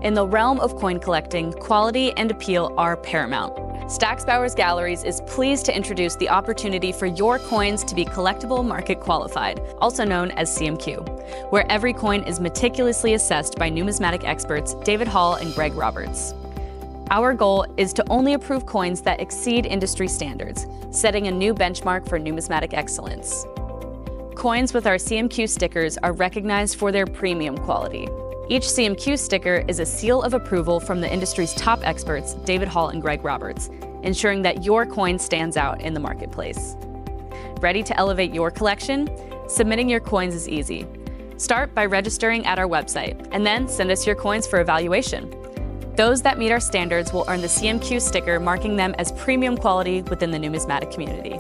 In the realm of coin collecting, quality and appeal are paramount. Stack's Bowers Galleries is pleased to introduce the opportunity for your coins to be collectible market qualified, also known as CMQ, where every coin is meticulously assessed by numismatic experts David Hall and Greg Roberts. Our goal is to only approve coins that exceed industry standards, setting a new benchmark for numismatic excellence. Coins with our CMQ stickers are recognized for their premium quality. Each CMQ sticker is a seal of approval from the industry's top experts, David Hall and Greg Roberts, ensuring that your coin stands out in the marketplace. Ready to elevate your collection? Submitting your coins is easy. Start by registering at our website, and then send us your coins for evaluation. Those that meet our standards will earn the CMQ sticker, marking them as premium quality within the numismatic community.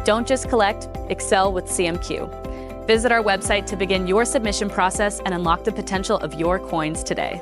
Don't just collect, excel with CMQ. Visit our website to begin your submission process and unlock the potential of your coins today.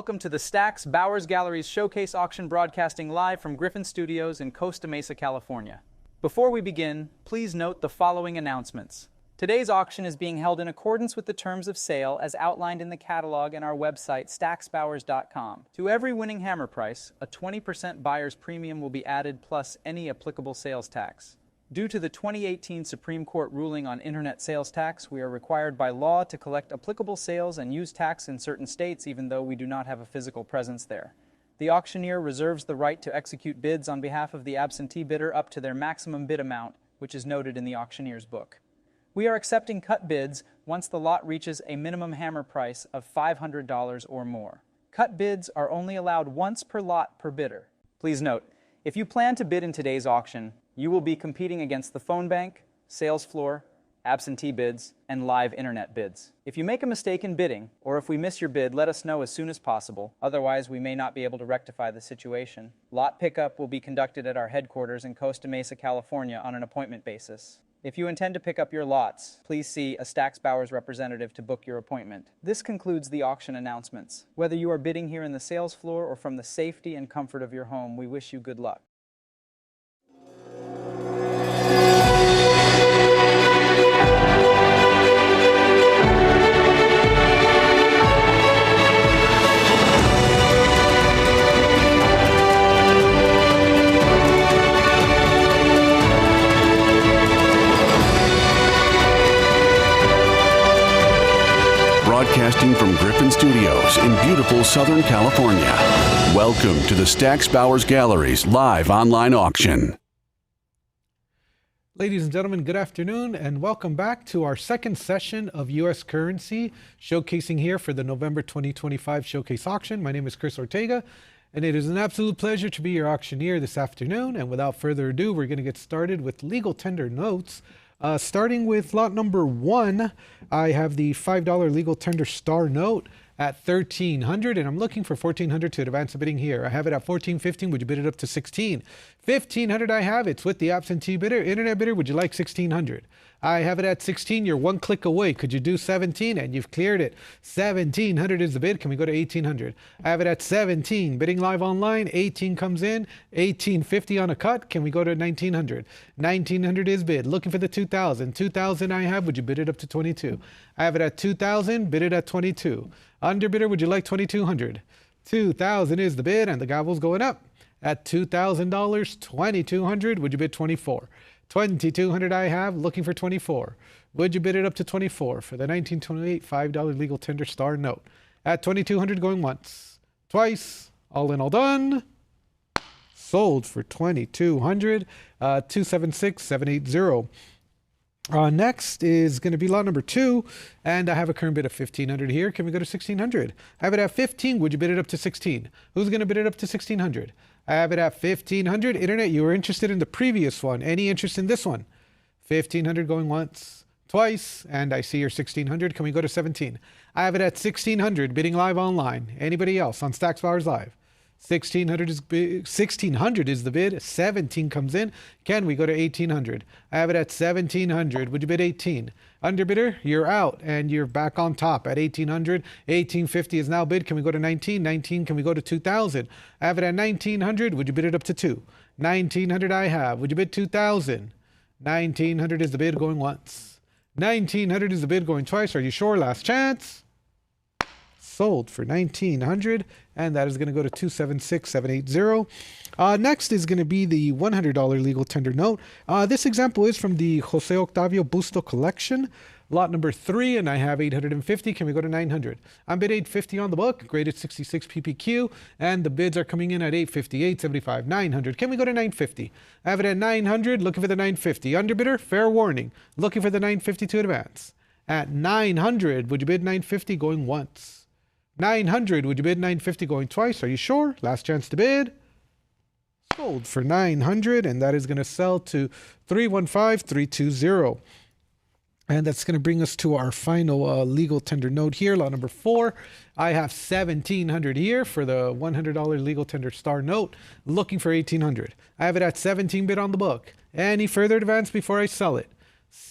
Welcome to the Stack's Bowers Galleries Showcase Auction, broadcasting live from Griffin Studios in Costa Mesa, California. Before we begin, please note the following announcements. Today's auction is being held in accordance with the terms of sale as outlined in the catalog and our website, stacksbowers.com. To every winning hammer price, a 20% buyer's premium will be added plus any applicable sales tax. Due to the 2018 Supreme Court ruling on internet sales tax, we are required by law to collect applicable sales and use tax in certain states even though we do not have a physical presence there. The auctioneer reserves the right to execute bids on behalf of the absentee bidder up to their maximum bid amount, which is noted in the auctioneer's book. We are accepting cut bids once the lot reaches a minimum hammer price of $500 or more. Cut bids are only allowed once per lot per bidder. Please note, if you plan to bid in today's auction, you will be competing against the phone bank, sales floor, absentee bids, and live internet bids. If you make a mistake in bidding, or if we miss your bid, let us know as soon as possible. Otherwise, we may not be able to rectify the situation. Lot pickup will be conducted at our headquarters in Costa Mesa, California on an appointment basis. If you intend to pick up your lots, please see a Stack's Bowers representative to book your appointment. This concludes the auction announcements. Whether you are bidding here in the sales floor or from the safety and comfort of your home, we wish you good luck. Broadcasting from Griffin Studios in beautiful Southern California. Welcome to the Stack's Bowers Galleries live online auction. Ladies and gentlemen, good afternoon and welcome back to our second session of U.S. currency showcasing here for the November 2025 Showcase Auction. My name is Chris Ortega and it is an absolute pleasure to be your auctioneer this afternoon. And without further ado, we're going to get started with legal tender notes. Starting with lot number 1, I have the $5 legal tender star note. at 1,300, and I'm looking for 1,400 to advance the bidding here. I have it at 14.15. Would you bid it up to 16? 1,500 I have. It's with the absentee bidder. Internet bidder, would you like 1,600? I have it at 16. You're one click away. Could you do 17? And you've cleared it. 1,700 is the bid. Can we go to 1,800? I have it at 17. Bidding live online. 18 comes in. 1,850 on a cut. Can we go to 1,900? 1,900 is bid. Looking for the 2,000. 2,000 I have. Would you bid it up to 22? I have it at 2,000. Bid it at 22. Underbidder, would you like 2,200? 2,000 is the bid, and the gavel's going up. At $2,000, 2,200. Would you bid 24? 2,200 I have, looking for 24. Would you bid it up to 24 for the 1928 $5 legal tender star note? At 2,200, going once, twice, all in, all done. Sold for 2,200, 276,780. Next is going to be lot number 2, and I have a current bid of 1,500 here. Can we go to 1,600? I have it at 15. Would you bid it up to 16? Who's going to bid it up to 1,600? I have it at 1,500. Internet, you were interested in the previous one. Any interest in this one? 1,500 going once, twice, and I see your 1,600. Can we go to 17? I have it at 1,600, bidding live online. Anybody else on Stacks Bowers Live? 1,600 is the bid. 17 comes in. Can we go to 1,800? I have it at 1,700. Would you bid 18? Underbidder, you're out, and you're back on top at 1,800. 1,850 is now bid. Can we go to 19? 19, can we go to 2,000? I have it at 1,900. Would you bid it up to 2? 1,900 I have. Would you bid 2,000? 1,900 is the bid, going once. 1,900 is the bid, going twice. Are you sure? Last chance. Sold for 1,900, and that is going to go to 276,780. Next is going to be the $100 legal tender note. This example is from the Jose Octavio Busto collection, lot number 3, and I have 850. Can we go to 900? I'm bid 850 on the book, graded 66 PPQ, and the bids are coming in at 850, 875, 900. Can we go to 950? I have it at 900, looking for the 950. Underbidder, fair warning, looking for the 950 to advance. At 900, would you bid 950 going once? 900, would you bid 950 going twice? Are you sure? Last chance to bid. Sold for 900, and that is going to sell to 315,320. And that's going to bring us to our final legal tender note here, lot number 4. I have 1,700 here for the $100 legal tender star note, looking for 1,800. I have it at 17 bid on the book. Any further advance before I sell it?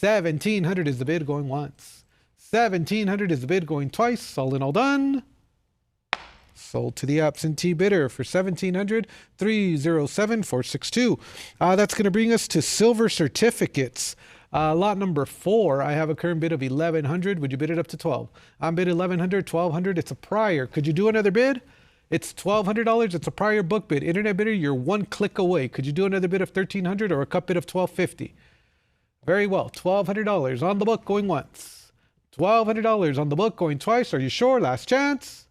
1,700 is the bid, going once. 1,700 is the bid, going twice. All in, all done. Sold to the absentee bidder for 1,700, 307,462. That's going to bring us to silver certificates. Lot number 4, I have a current bid of 1,100. Would you bid it up to 12? I'm bid 1,100, 1,200. It's a prior. Could you do another bid? It's $1,200. It's a prior book bid. Internet bidder, you're one click away. Could you do another bid of 1,300 or a cut bid of 1,250? Very well. $1,200 on the book, going once. $1,200 on the book, going twice. Are you sure? Last chance.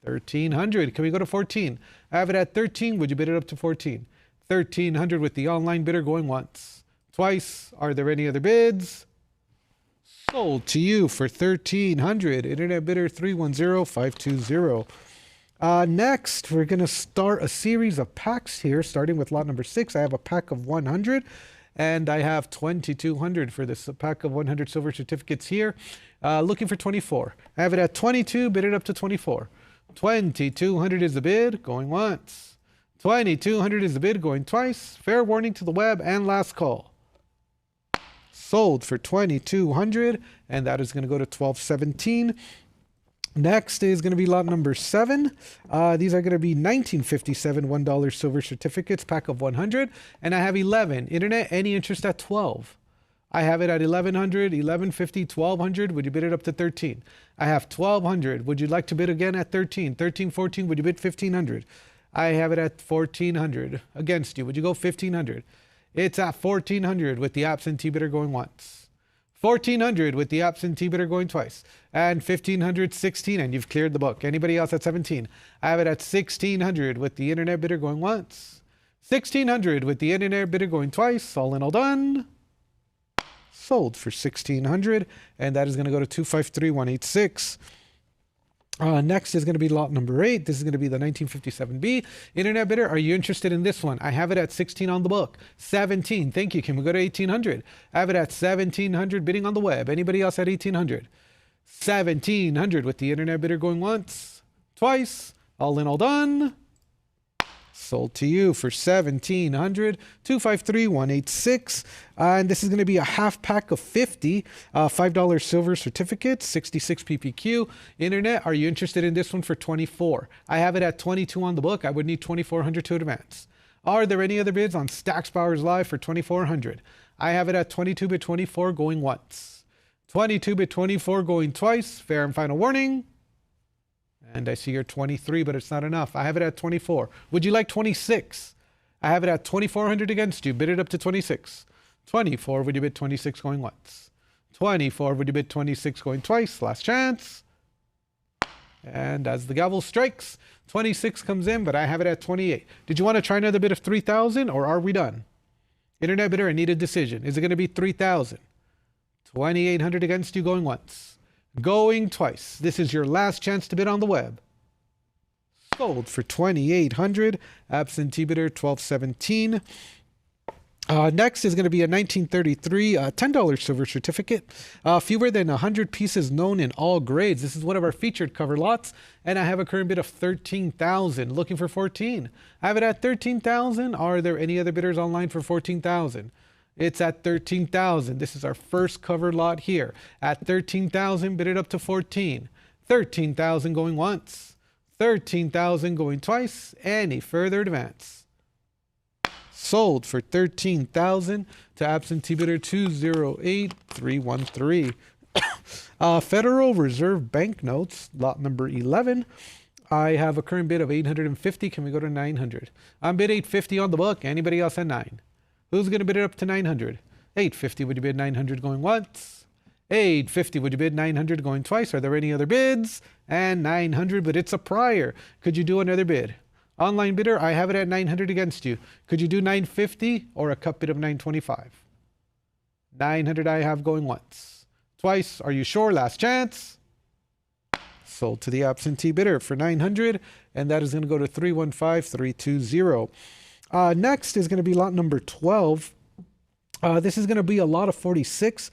1,300. Can we go to 14? I have it at 13. Would you bid it up to 14? 1,300 with the online bidder, going once. Twice. Are there any other bids? Sold to you for 1,300. Internet bidder 310,520. Next, we're going to start a series of packs here, starting with lot number 6. I have a pack of 100. And I have 2,200 for this pack of 100 silver certificates here. Looking for 24. I have it at 22, bid it up to 24. 2,200 is the bid, going once. 2,200 is the bid, going twice. Fair warning to the web, and last call. Sold for 2,200, and that is going to go to 1,217. Next is going to be lot number 7. These are going to be 1957 $1 silver certificates, pack of 100, and I have 11. Internet, any interest at 12? I have it at 1,100, 1,150, 1,200. Would you bid it up to 13? I have 1,200. Would you like to bid again at 13? 13, 14. Would you bid 1,500? I have it at 1,400. Against you. Would you go 1,500? It's at 1,400 with the absentee bidder going once. 1,400 with the absentee bidder going twice. And 1,500, 16, and you've cleared the book. Anybody else at 17? I have it at 1,600 with the internet bidder going once. 1,600 with the internet bidder going twice. All in, all done. Sold for 1,600, and that is going to go to 253,186. Next is going to be lot number 8. This is going to be the 1957B. Internet bidder, are you interested in this one? I have it at 16 on the book. 17. Thank you. Can we go to 1,800? I have it at 1,700 bidding on the web. Anybody else at 1,800? 1,700 with the internet bidder going once, twice, all in, all done. Sold to you for 1,700, 253,186. And this is going to be a half pack of 50 $5 silver certificates, 66 PPQ. Internet, are you interested in this one for 24? I have it at 22 on the book. I would need 2,400 to advance. Are there any other bids on Stacks Bowers Live for 2,400? I have it at 22 bid 24 going once, 22 bid 24 going twice. Fair and final warning. And I see you're 23, but it's not enough. I have it at 24. Would you like 26? I have it at 2,400 against you. Bid it up to 26. 24, would you bid 26 going once? 24, would you bid 26 going twice? Last chance. And as the gavel strikes, 26 comes in, but I have it at 28. Did you want to try another bid of 3,000 or are we done? Internet bidder, I need a decision. Is it going to be 3,000? 2,800 against you going once. Going twice. This is your last chance to bid on the web. Sold for 2,800. Absentee bidder 1,217. Next is going to be a 1933 $10 silver certificate. Fewer than 100 pieces known in all grades. This is one of our featured cover lots. And I have a current bid of 13,000. Looking for 14. I have it at 13,000. Are there any other bidders online for 14,000? It's at 13,000. This is our first cover lot here. At 13,000, bid it up to 14. 13,000 going once. 13,000 going twice. Any further advance? Sold for 13,000 to absentee bidder 208313. Federal Reserve banknotes, lot number 11. I have a current bid of 850. Can we go to 900? I'm bid 850 on the book. Anybody else at 9? Who's going to bid it up to 900? 850, would you bid 900 going once? 850, would you bid 900 going twice? Are there any other bids? And 900, but it's a prior. Could you do another bid? Online bidder, I have it at 900 against you. Could you do 950 or a cup bid of 925? 900 I have going once. Twice, are you sure? Last chance. Sold to the absentee bidder for 900, and that is going to go to 315320. Next is going to be lot number 12. This is going to be a lot of 46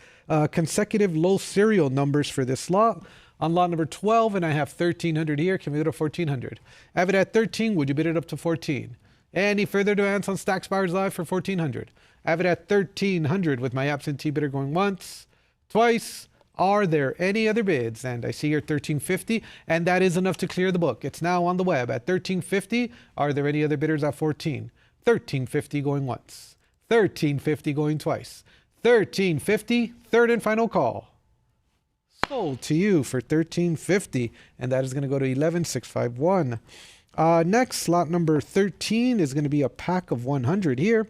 consecutive low serial numbers for this lot. On lot number 12, and I have 1,300 here. Can we go to 1,400? I have it at 13. Would you bid it up to 14? Any further advance on Stacks Bowers Live for 1,400? I have it at 1,300 with my absentee bidder going once, twice. Are there any other bids? And I see your 1,350, and that is enough to clear the book. It's now on the web at 1,350. Are there any other bidders at 14? 1,350 going once, 1,350 going twice, 1,350, third and final call. Sold to you for 1,350, and that is going to go to 11,651. Next, lot number 13 is going to be a pack of 100 here,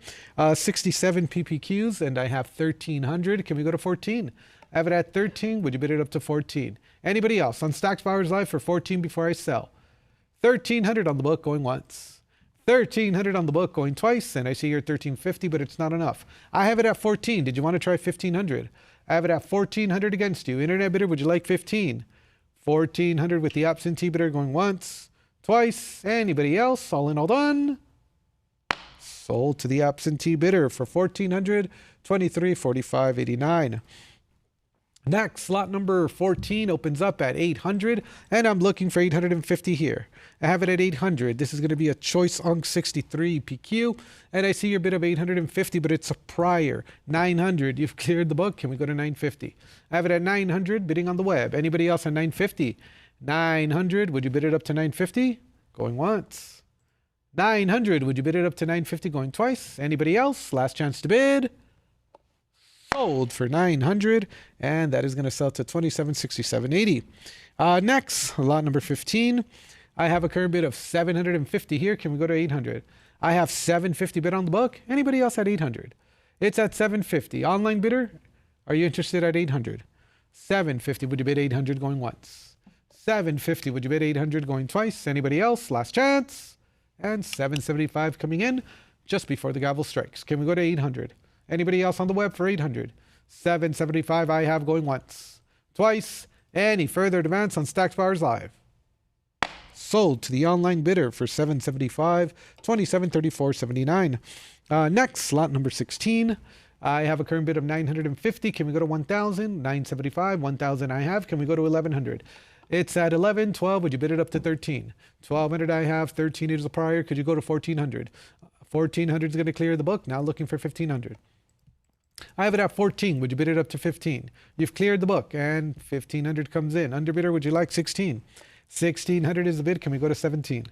67 PPQs, and I have 1,300. Can we go to 14? I have it at 13. Would you bid it up to 14? Anybody else on Stacks Bowers Live for 14 before I sell? 1,300 on the book going once. 1,300 on the book going twice, and I see your 1,350, but it's not enough. I have it at 14. Did you want to try 1,500? I have it at 1,400 against you. Internet bidder, would you like 15? 1,400 with the absentee bidder going once, twice. Anybody else? All in, all done. Sold to the absentee bidder for 1,400, 2345.89. Next, slot number 14 opens up at 800, and I'm looking for 850 here. I have it at 800. This is going to be a Choice UNC 63 PQ, and I see your bid of 850, but it's a prior. 900. You've cleared the book. Can we go to 950? I have it at 900, bidding on the web. Anybody else at 950? 900. Would you bid it up to 950? Going once. 900. Would you bid it up to 950? Going twice. Anybody else? Last chance to bid. Sold for 900, and that is going to sell to 2767.80. Next, lot number 15. I have a current bid of 750 here. Can we go to 800? I have 750 bid on the book. Anybody else at 800? It's at 750. Online bidder, are you interested at 800? 750. Would you bid 800 going once? 750. Would you bid 800 going twice? Anybody else? Last chance. And 775 coming in just before the gavel strikes. Can we go to 800? Anybody else on the web for 800? 775 I have going once, twice. Any further advance on Stacks Bowers Live? Sold to the online bidder for 775, 2734.79. Next, slot number 16. I have a current bid of 950. Can we go to 1,000? 975. 1,000 I have. Can we go to 1,100? It's at 11. 12. Would you bid it up to 13? 1,200 I have. 13 is the prior. Could you go to 1,400? 1,400 is going to clear the book. Now looking for 1,500. I have it at 14. Would you bid it up to 15? You've cleared the book and 1,500 comes in. Underbidder, would you like 16? 1,600 is the bid. Can we go to 17?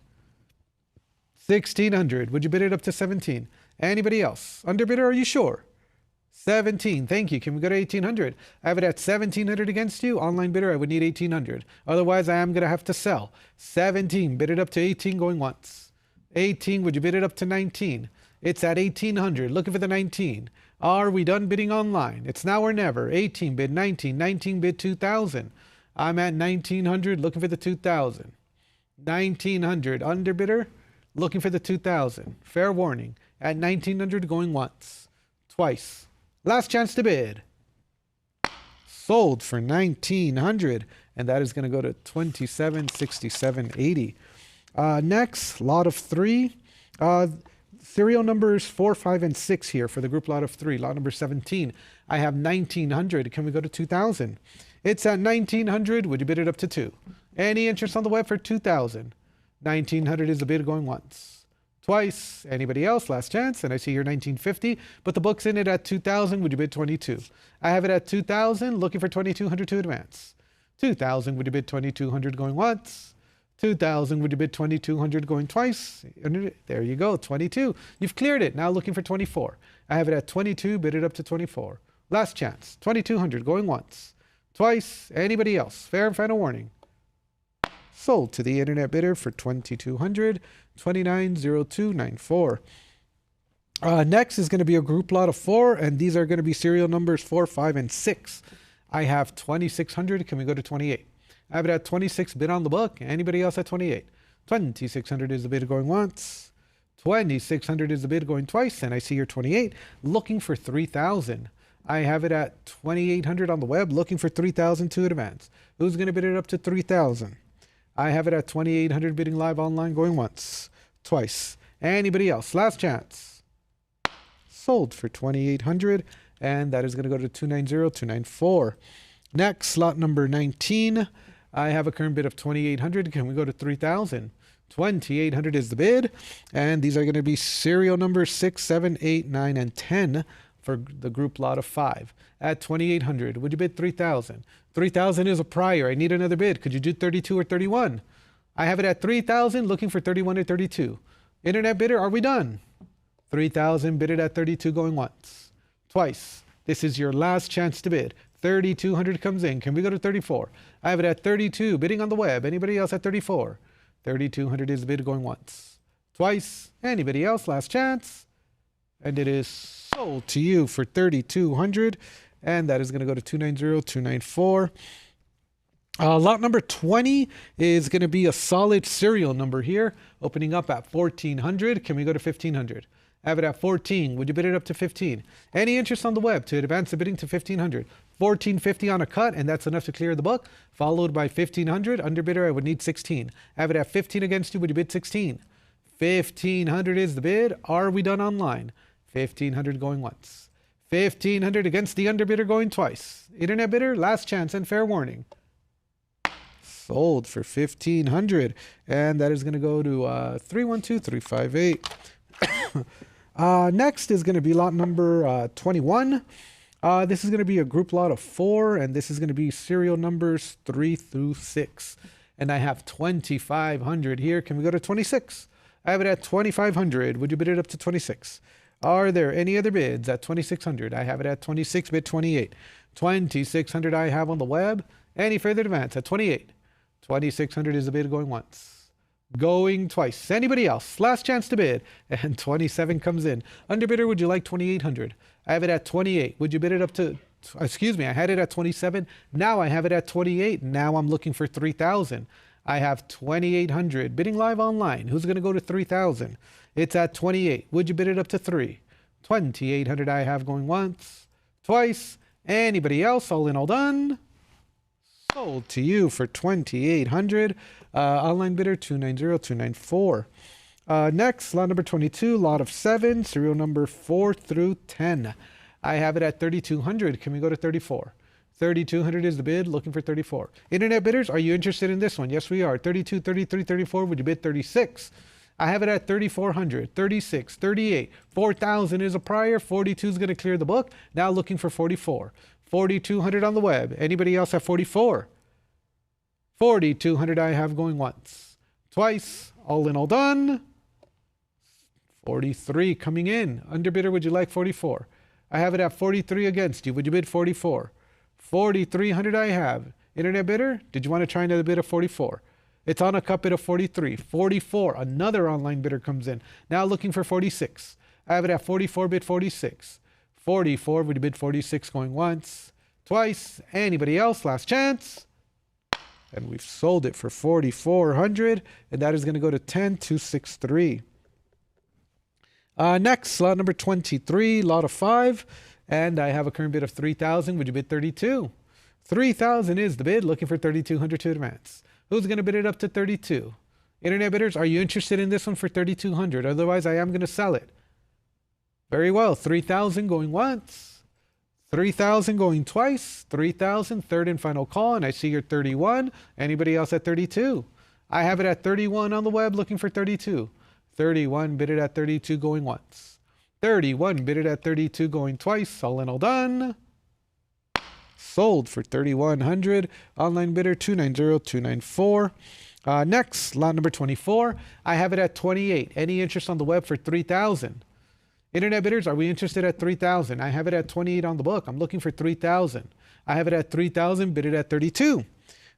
1,600. Would you bid it up to 17? Anybody else? Underbidder, are you sure? 17. Thank you. Can we go to 1,800? I have it at 1,700 against you. Online bidder, I would need 1,800. Otherwise, I am going to have to sell. 17. Bid it up to 18 going once. 18. Would you bid it up to 19? It's at 1,800. Looking for the 19. Are we done bidding online? It's now or never. 18 bid 19. 19 bid 2,000. I'm at 1,900. Looking for the 2,000. 1,900. Underbidder. Looking for the 2,000. Fair warning. At 1,900 going once. Twice. Last chance to bid. Sold for 1,900. And that is going to go to 2767.80. Next, lot of 3. Serial numbers 4, 5, and 6 here for the group lot of 3. Lot number 17. I have 1,900. Can we go to 2,000? It's at 1,900. Would you bid it up to 2? Any interest on the web for 2,000? 1,900 is the bid going once. Twice. Anybody else? Last chance. And I see here 1,950. But the book's in it at 2,000. Would you bid 22? I have it at 2,000. Looking for 2,200 to advance. 2,000. Would you bid 2,200 going once? 2,000. Would you bid 2,200 going twice? There you go. 22. You've cleared it. Now looking for 24. I have it at 22. Bid it up to 24. Last chance. 2,200 going once. Twice. Anybody else? Fair and final warning. Sold to the internet bidder for 2,200. 290294. Next is going to be a group lot of 4, and these are going to be serial numbers 4, 5, and 6. I have 2,600. Can we go to 28? I have it at 26. Bid on the book. Anybody else at 28? 2,600 is the bid going once. 2,600 is the bid going twice. And I see here 28. Looking for 3,000. I have it at 2,800 on the web. Looking for 3,000 to advance. Who's going to bid it up to 3,000? I have it at 2,800 bidding live online going once. Twice. Anybody else? Last chance. Sold for 2,800. And that is going to go to 290,294. Next, slot number 19. I have a current bid of 2,800. Can we go to 3,000? 2,800 is the bid. And these are going to be serial numbers 6, 7, 8, 9, and 10 for the group lot of 5. At 2,800, would you bid 3,000? 3,000 is a prior. I need another bid. Could you do 32 or 31? I have it at 3,000, looking for 31 or 32. Internet bidder, are we done? 3,000, bid it at 32 going once. Twice. This is your last chance to bid. 3,200 comes in. Can we go to 34? I have it at 32, bidding on the web. Anybody else at 34? 3,200 is the bid going once. Twice. Anybody else? Last chance. And it is sold to you for 3,200. And that is going to go to 290,294. Lot number 20 is going to be a solid serial number here, opening up at 1,400. Can we go to 1,500? I have it at 14. Would you bid it up to 15? Any interest on the web to advance the bidding to 1,500? 1,450 on a cut, and that's enough to clear the book, followed by 1,500. Underbidder, I would need 16. I have it at 15 against you. Would you bid 16? 1,500 is the bid. Are we done online? 1,500 going once. 1,500 against the underbidder going twice. Internet bidder, last chance and fair warning. Sold for 1,500. And that is going to go to 312358. Next is going to be lot number 21. This is going to be a group lot of 4, and this is going to be serial numbers 3 through 6. And I have 2,500 here. Can we go to 26? I have it at 2,500. Would you bid it up to 26? Are there any other bids at 2,600? I have it at 26, bid 28. 2,600 I have on the web. Any further advance at 28? 2,600 is the bid going once. Going twice. Anybody else? Last chance to bid. And 27 comes in. Underbidder, would you like 2,800? I have it at 28. Would you bid it up to, excuse me, I had it at 27. Now I have it at 28. Now I'm looking for 3,000. I have 2,800. Bidding live online. Who's going to go to 3,000? It's at 28. Would you bid it up to 3? 2,800 I have going once. Twice. Anybody else? All in, all done. Sold to you for 2,800. Online bidder 290,294. Next, lot number 22, lot of 7, serial number 4 through 10. I have it at 3,200. Can we go to 34? 3,200 is the bid, looking for 34. Internet bidders, are you interested in this one? Yes, we are. 32, 33, 34. Would you bid 36? I have it at 3,400, 36, 38. 4,000 is a prior. 42 is going to clear the book. Now looking for 44. 4,200 on the web. Anybody else at 44? 4,200 I have going once, twice, all in, all done. 43 coming in. Underbidder, would you like 44? I have it at 43 against you. Would you bid 44? 4,300 I have. Internet bidder, did you want to try another bid of 44? It's on a cup bid of 43. 44, another online bidder comes in. Now looking for 46. I have it at 44, bid 46. 44, would you bid 46 going once, twice? Anybody else? Last chance. And we've sold it for 4,400, and that is going to go to 10,263. Next, slot number 23, lot of 5, and I have a current bid of 3,000. Would you bid 32? 3,000 is the bid, looking for 3,200 to advance. Who's going to bid it up to 32? Internet bidders, are you interested in this one for 3,200? Otherwise, I am going to sell it. Very well, 3,000 going once, 3,000 going twice, 3,000, third and final call, and I see you're 31. Anybody else at 32? I have it at 31 on the web, looking for 32. 31 bid it at 32 going once. 31 bid it at 32 going twice, all in, all done. Sold for 3,100. Online bidder 290,294. Next, lot number 24. I have it at 28. Any interest on the web for 3,000? Internet bidders, are we interested at 3,000? I have it at 28 on the book. I'm looking for 3,000. I have it at 3,000, bid it at 32.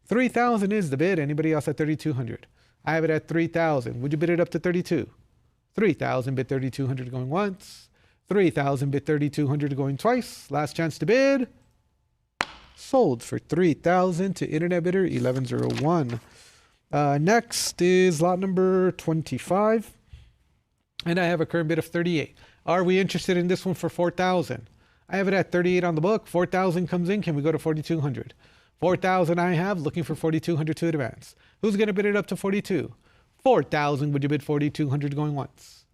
3,000 is the bid. Anybody else at 3,200? I have it at 3,000. Would you bid it up to 32? 3,000, bid 3,200 going once. 3,000, bid 3,200 going twice. Last chance to bid. Sold for 3,000 to internet bidder 1101. Next is lot number 25. And I have a current bid of 38. Are we interested in this one for 4,000? I have it at 38 on the book. 4,000 comes in. Can we go to 4,200? 4,000 I have, looking for 4,200 to advance. Who's going to bid it up to 42? 4,000, would you bid 4,200 going once?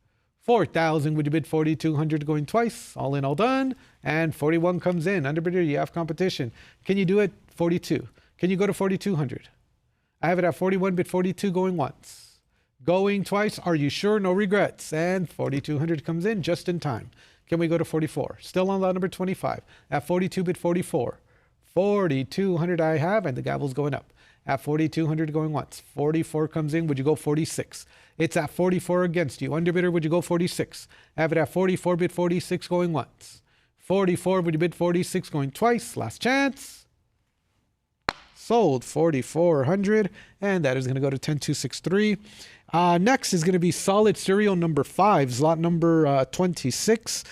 4,000, would you bid 4,200 going twice? All in, all done. And 41 comes in. Underbidder, you have competition. Can you do it 42? Can you go to 4,200? I have it at 41, bid 42 going once. Going twice, are you sure? No regrets. And 4,200 comes in just in time. Can we go to 44? Still on lot number 25. At 42, bid 44. 4,200 I have, and the gavel's going up. At 4,200 going once. 44 comes in. Would you go 46? It's at 44 against you. Underbidder, would you go 46? Have it at 44, bid 46 going once. 44, would you bid 46 going twice? Last chance. Sold 4,400, and that is going to go to 10,263. Next is going to be solid serial number 5, slot number 26.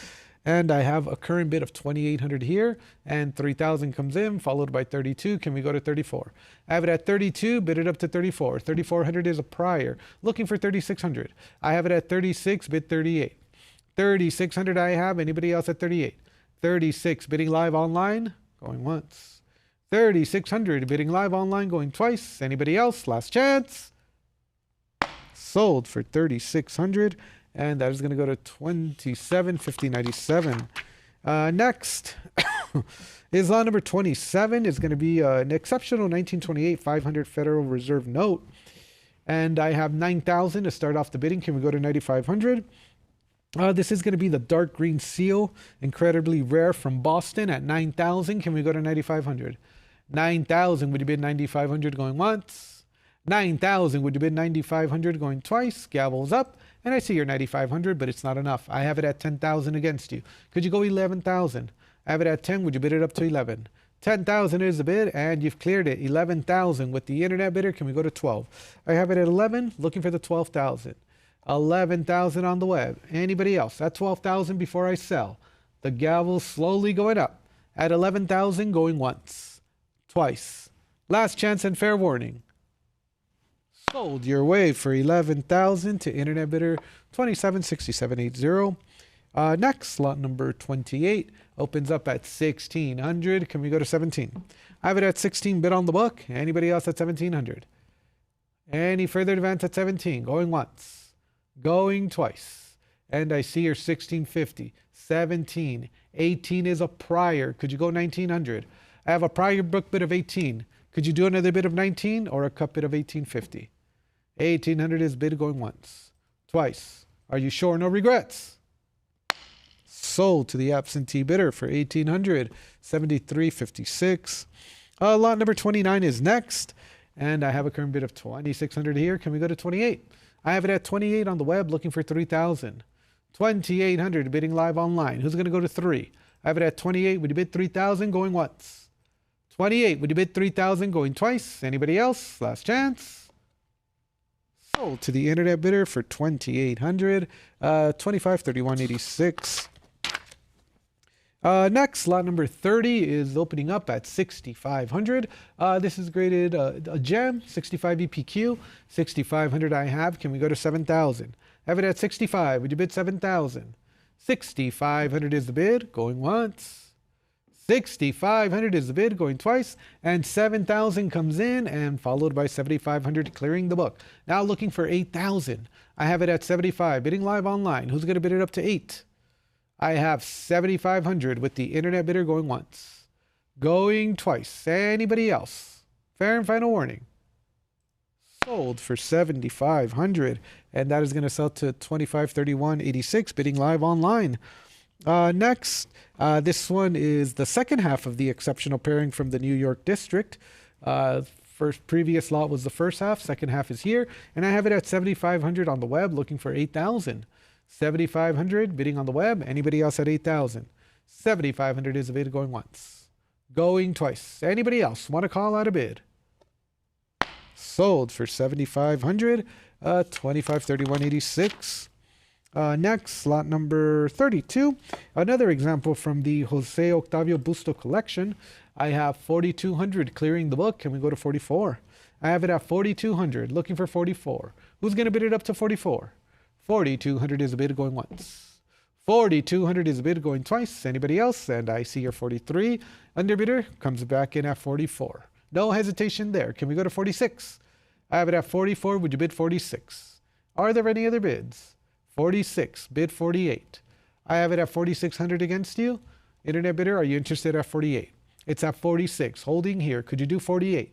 And I have a current bid of 2,800 here, and 3,000 comes in, followed by 32. Can we go to 34? I have it at 32, bid it up to 34. 3,400 is a prior. Looking for 3,600. I have it at 36, bid 38. 3,600 I have. Anybody else at 38? 36, bidding live online, going once. 3,600, bidding live online, going twice. Anybody else? Last chance. Sold for 3,600. And that is going to go to 27,5097. Next is lot number 27. Is going to be an exceptional 1928 500 Federal Reserve note. And I have 9,000 to start off the bidding. Can we go to 9,500? This is going to be the dark green seal, incredibly rare from Boston at 9,000. Can we go to 9,500? 9,000. Would you bid 9,500 going once? 9,000. Would you bid 9,500 going twice? Gavel's up. And I see you're 9,500, but it's not enough. I have it at 10,000 against you. Could you go 11,000? I have it at 10. Would you bid it up to 11? 10,000 is the bid, and you've cleared it. 11,000 with the internet bidder. Can we go to 12? I have it at 11, looking for the 12,000. 11,000 on the web. Anybody else? At 12,000 before I sell. The gavel's slowly going up. At 11,000, going once. Twice. Last chance and fair warning. Sold your way for 11,000 to internet bidder 276780. Next, lot number 28 opens up at 1,600. Can we go to 17? I have it at 16, bid on the book. Anybody else at 1,700? Any further advance at 17? Going once. Going twice. And I see your 1,650. 17. 18 is a prior. Could you go 1900? I have a prior book bid of 18. Could you do another bid of 19 or a cut bid of 1850? 1800 is bid going once, twice. Are you sure? No regrets. Sold to the absentee bidder for 1800, 73.56. Lot number 29 is next, and I have a current bid of 2600 here. Can we go to 28? I have it at 28 on the web, looking for 3000. 2800 bidding live online. Who's going to go to 3? I have it at 28. Would you bid 3000 going once? 28. Would you bid 3000 going twice? Anybody else? Last chance. Sold to the internet bidder for 2800, 25.31.86. Next, lot number 30 is opening up at 6500. This is graded a gem, 65 EPQ. 6500 I have. Can we go to 7000? Have it at 65. Would you bid 7,000? 6,500 is the bid, going once. 6,500 is the bid, going twice. And 7,000 comes in and followed by 7,500 clearing the book. Now looking for 8,000. I have it at 75, bidding live online. Who's going to bid it up to 8? I have 7,500 with the internet bidder going once. Going twice. Anybody else? Fair and final warning. Sold for 7,500, and that is going to sell to 25.31.86, bidding live online. Next, this one is the second half of the exceptional pairing from the New York district. Previous lot was the first half, second half is here, and I have it at 7,500 on the web, looking for 8,000. 7,500 bidding on the web. Anybody else at 8,000? 7,500 is a bid going once, going twice. Anybody else want to call out a bid? Sold for 7,500, 25.31.86. Next, lot number 32. Another example from the Jose Octavio Busto collection. I have 4,200 clearing the book. Can we go to 44? I have it at 4,200, looking for 44. Who's going to bid it up to 44? 4,200 is a bid going once. 4,200 is a bid going twice. Anybody else? And I see your 43. Underbidder comes back in at 44. No hesitation there. Can we go to 46? I have it at 44. Would you bid 46? Are there any other bids? 46. Bid 48. I have it at 4,600 against you. Internet bidder, are you interested at 48? It's at 46. Holding here. Could you do 48?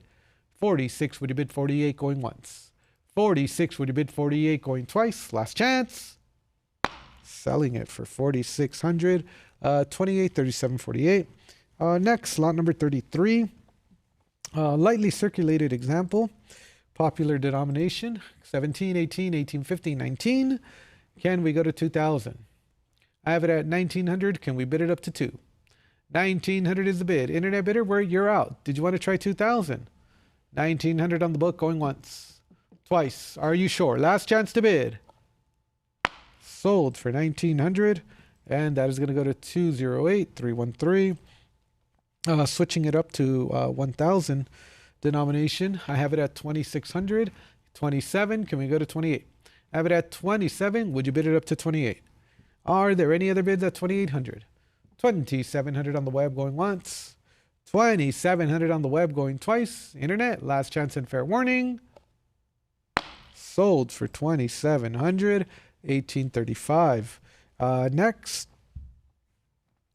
46. Would you bid 48 going once? 46. Would you bid 48 going twice? Last chance. Selling it for 4,600. 28.37.48. Next, lot number 33. Lightly circulated example, popular denomination, 17, 18, 18, 15, 19. Can we go to 2,000? I have it at 1,900. Can we bid it up to 2? 1,900 is the bid. Internet bidder, where you're out. Did you want to try 2,000? 1,900 on the book, going once, twice. Are you sure? Last chance to bid. Sold for 1,900, and that is going to go to 208.313. Switching it up to 1,000 denomination, I have it at 2,600. 27, can we go to 28? I have it at 27. Would you bid it up to 28? Are there any other bids at 2,800? 2,700 on the web going once. 2,700 on the web going twice. Internet, last chance and fair warning. Sold for 2,700. 1835. Next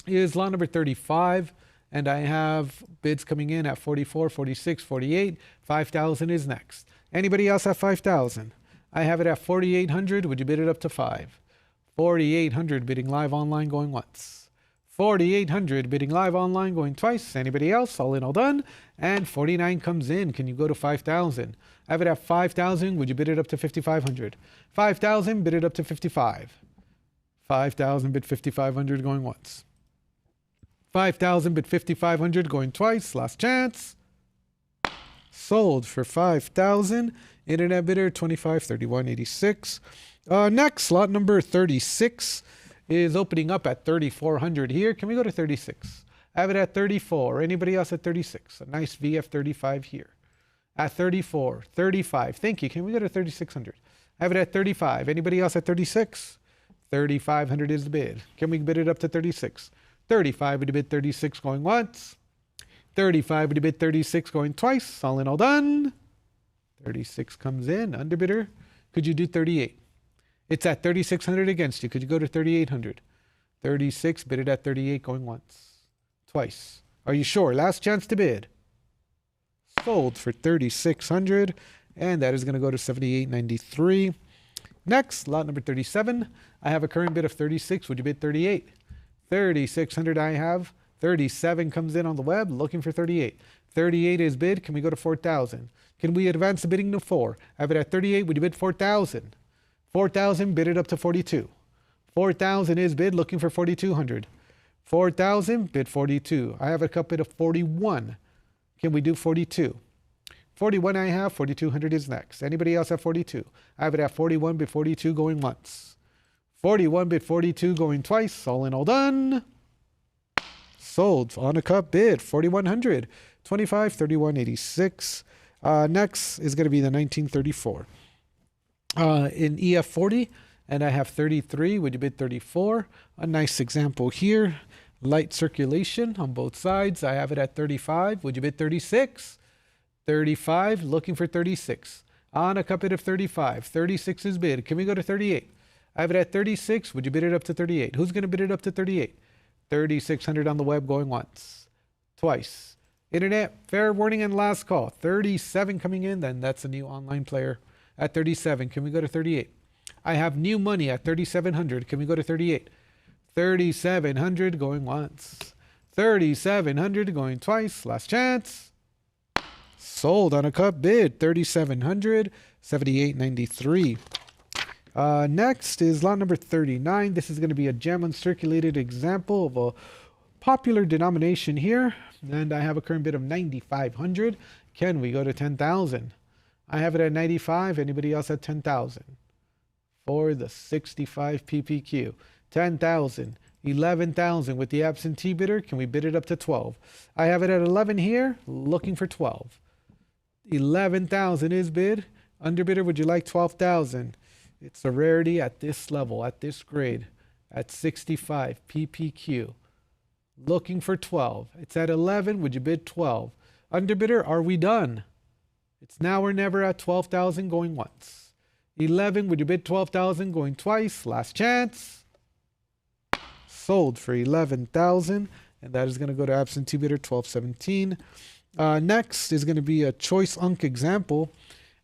is lot number 35. And I have bids coming in at 44, 46, 48. 5,000 is next. Anybody else at 5,000? I have it at 4,800. Would you bid it up to 5? 4,800 bidding live online going once. 4,800 bidding live online going twice. Anybody else? All in, all done. And 49 comes in. Can you go to 5,000? I have it at 5,000. Would you bid it up to 5,500? 5,000, bid it up to 55. 5,000, bid 5,500 going once. 5,000, bid 5,500 going twice. Last chance. Sold for 5,000. Internet bidder 25.31.86. Next, lot number 36 is opening up at 3,400 here. Can we go to 36? I have it at 34. Anybody else at 36? A nice VF35 here. At 34, 35. Thank you. Can we go to 3,600? I have it at 35. Anybody else at 36? 3,500 is the bid. Can we bid it up to 36? 35, would you bid 36 going once? 35, would you bid 36 going twice? All in, all done. 36 comes in. Underbidder, could you do 38? It's at 3,600 against you. Could you go to 3,800? 36, bid it at 38, going once. Twice. Are you sure? Last chance to bid. Sold for 3,600, and that is going to go to 78.93. Next, lot number 37. I have a current bid of 36. Would you bid 38? 3,600 I have. 37 comes in on the web, looking for 38. 38 is bid. Can we go to 4,000? Can we advance the bidding to 4? I have it at 38. Would you bid 4,000? 4,000, bid it up to 42. 4,000 is bid, looking for 4,200. 4,000, bid 42. I have a cup bid of 41. Can we do 42? 41 I have, 4,200 is next. Anybody else have 42? I have it at 41, bid 42, going once. 41, bid 42, going twice. All in, all done. Sold on a cup bid, 4,100. 25, 31.86. Next is going to be the 1934. In EF40, and I have 33. Would you bid 34? A nice example here. Light circulation on both sides. I have it at 35. Would you bid 36? 35, looking for 36. On a cup bid of 35. 36 is bid. Can we go to 38? I have it at 36. Would you bid it up to 38? Who's going to bid it up to 38? 3,600 on the web, going once. Twice. Internet, fair warning and last call. 37 coming in, then that's a new online player at 37. Can we go to 38? I have new money at 3,700. Can we go to 38? 3,700 going once. 3,700 going twice. Last chance. Sold on a cup bid. 3,700. 78.93. Next is lot number 39. This is going to be a gem uncirculated example of a popular denomination here. And I have a current bid of 9,500. Can we go to 10,000? I have it at 95. Anybody else at 10,000? For the 65 PPQ. 10,000. 11,000 with the absentee bidder. Can we bid it up to 12? I have it at 11 here, looking for 12. 11,000 is bid. Underbidder, would you like 12,000? It's a rarity at this level, at this grade, at 65 PPQ. Looking for 12. It's at 11. Would you bid 12? Underbidder, are we done? It's now or never at 12,000 going once. 11. Would you bid 12,000 going twice? Last chance. Sold for 11,000, and that is going to go to absentee bidder 1217. Next is going to be a choice unk example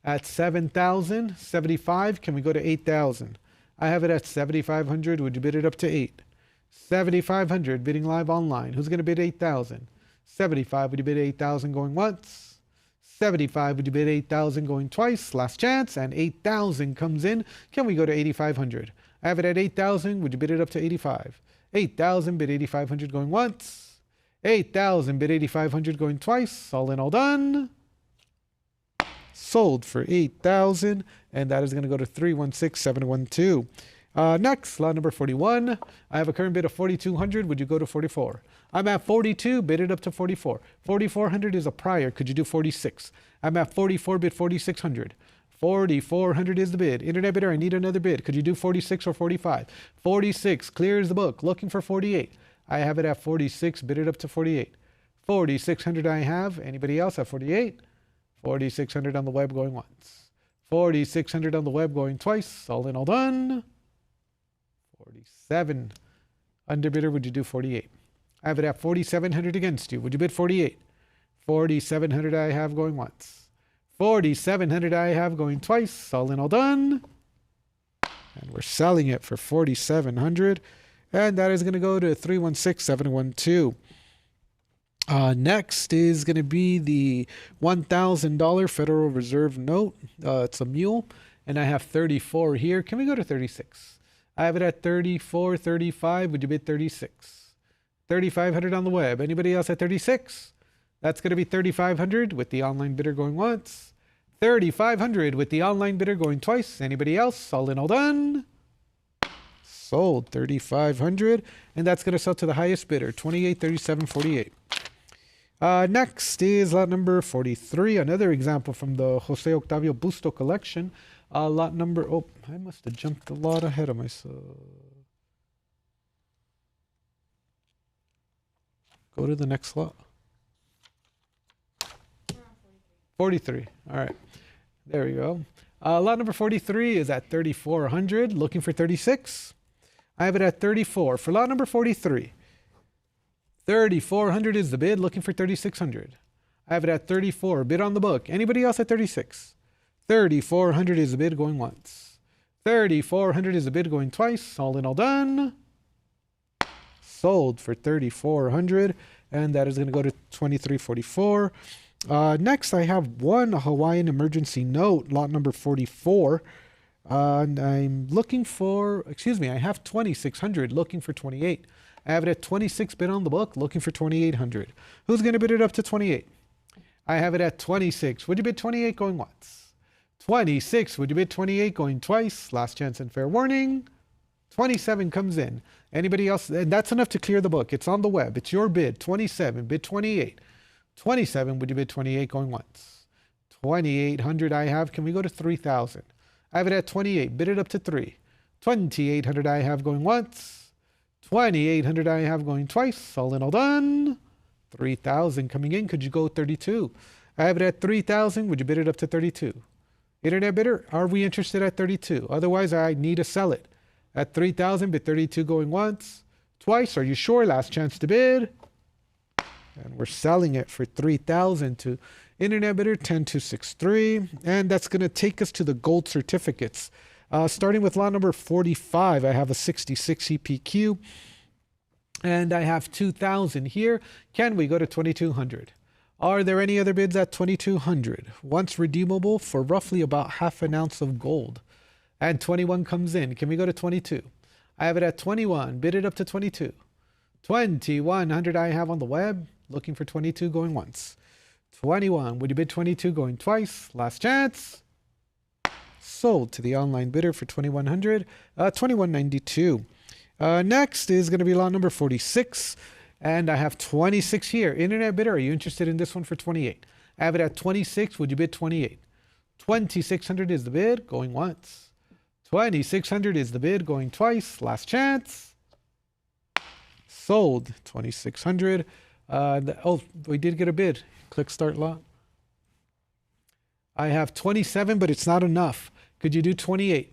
at 7,000. 75. Can we go to 8,000? I have it at 7,500. Would you bid it up to 8? 7,500, bidding live online. Who's going to bid 8,000? 75, would you bid 8,000 going once? 75, would you bid 8,000 going twice? Last chance, and 8,000 comes in. Can we go to 8,500? I have it at 8,000. Would you bid it up to 85? 8,000, bid 8,500 going once. 8,000, bid 8,500 going twice. All in, all done. Sold for 8,000, and that is going to go to 316,712. Next, lot number 41. I have a current bid of 4,200. Would you go to 44? I'm at 42. Bid it up to 44. 4,400 is a prior. Could you do 46? I'm at 44. Bid 4,600. 4,400 is the bid. Internet bidder, I need another bid. Could you do 46 or 45? 46 clears the book. Looking for 48. I have it at 46. Bid it up to 48. 4,600 I have. Anybody else at 48? 4,600 on the web going once. 4,600 on the web going twice. All in, all done. 47. Underbidder, would you do 48? I have it at 4,700 against you. Would you bid 48? 4,700 I have going once. 4,700 I have going twice. All in, all done. And we're selling it for 4,700. And that is going to go to 316,712. Next is going to be the $1,000 Federal Reserve note. It's a mule. And I have 34 here. Can we go to 36? I have it at 34, 35. Would you bid 36? 3,500 on the web. Anybody else at 36? That's going to be 3,500 with the online bidder going once. 3,500 with the online bidder going twice. Anybody else? All in, all done. Sold 3,500, and that's going to sell to the highest bidder, 2837.48. Next is lot number 43, another example from the Jose Octavio Busto collection. Lot number, oh, I must have jumped a lot ahead of myself. Go to the next lot. 43, all right. There we go. Lot number 43 is at 3,400, looking for 36. I have it at 34. For lot number 43, 3,400 is the bid, looking for 3,600. I have it at 34, bid on the book. Anybody else at 36? 3,400 is the bid, going once. 3,400 is the bid, going twice. All in, all done. Sold for 3,400, and that is going to go to 2344. Next, I have one Hawaiian emergency note, lot number 44. And I'm looking for, I have 2,600, looking for 28. I have it at 26, bid on the book, looking for 2,800. Who's going to bid it up to 28? I have it at 26. Would you bid 28, going once? 26, would you bid 28, going twice? Last chance and fair warning. 27 comes in. Anybody else? And that's enough to clear the book. It's on the web. It's your bid. 27, bid 28. 27, would you bid 28, going once? 2,800 I have. Can we go to 3,000? I have it at 28. Bid it up to 3. 2,800 I have, going once. 2,800 I have, going twice. All in, all done. 3,000 coming in. Could you go 32? I have it at 3,000. Would you bid it up to 32? Internet bidder, are we interested at 32? Otherwise, I need to sell it. At 3,000, bid 32, going once. Twice. Are you sure? Last chance to bid. And we're selling it for 3,000 to internet bidder 10263. And that's going to take us to the gold certificates. Starting with lot number 45, I have a 66 EPQ. And I have 2,000 here. Can we go to 2,200? Are there any other bids at 2,200? Once redeemable for roughly about half an ounce of gold. And 21 comes in. Can we go to 22? I have it at 21. Bid it up to 22. 2,100 I have on the web. Looking for 22, going once. 21. Would you bid 22, going twice? Last chance. Sold to the online bidder for 2,100. 2,192. Next is going to be lot number 46. And I have 26 here. Internet bidder, are you interested in this one for 28? I have it at 26. Would you bid 28? 2,600 is the bid, going once. 2,600 is the bid, going twice. Last chance. Sold. 2,600. Oh, we did get a bid. Click start lot. I have 27, but it's not enough. Could you do 28?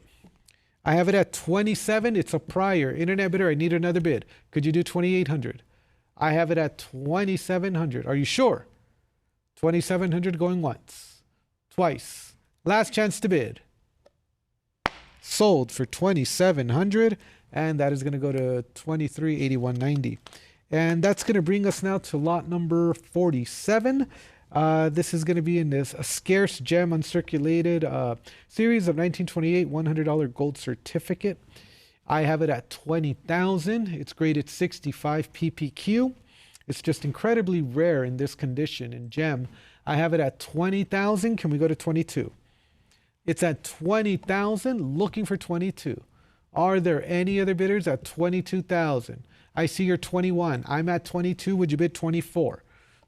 I have it at 27. It's a prior. Internet bidder, I need another bid. Could you do 2,800? I have it at 2,700. Are you sure? 2,700 going once. Twice. Last chance to bid. Sold for 2,700. And that is going to go to 2381.90. And that's going to bring us now to lot number 47. This is going to be in this a scarce gem uncirculated series of 1928 $100 gold certificate. I have it at 20,000. It's graded 65 PPQ. It's just incredibly rare in this condition in gem. I have it at 20,000. Can we go to 22? It's at 20,000, looking for 22. Are there any other bidders at 22,000? I see you're 21. I'm at 22. Would you bid 24?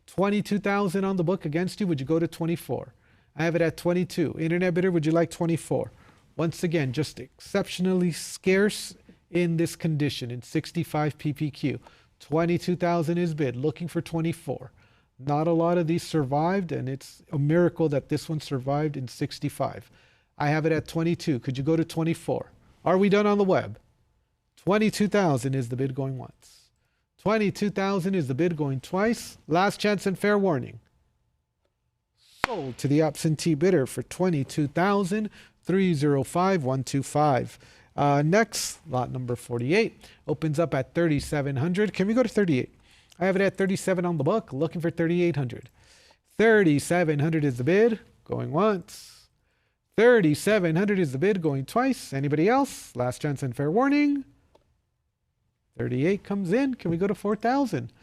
22,000 on the book against you. Would you go to 24? I have it at 22. Internet bidder, would you like 24? Once again, just exceptionally scarce in this condition in 65 PPQ. 22,000 is bid, looking for 24. Not a lot of these survived, and it's a miracle that this one survived in 65. I have it at 22. Could you go to 24? Are we done on the web? 22,000 is the bid going once. 22,000 is the bid going twice. Last chance and fair warning. Sold to the absentee bidder for 22,000, 305,125. Next, lot number 48 opens up at 3,700. Can we go to 38? I have it at 37 on the book, looking for 3,800. 3,700 is the bid, going once. 3,700 is the bid, going twice. Anybody else? Last chance and fair warning. 38 comes in. Can we go to 4,000?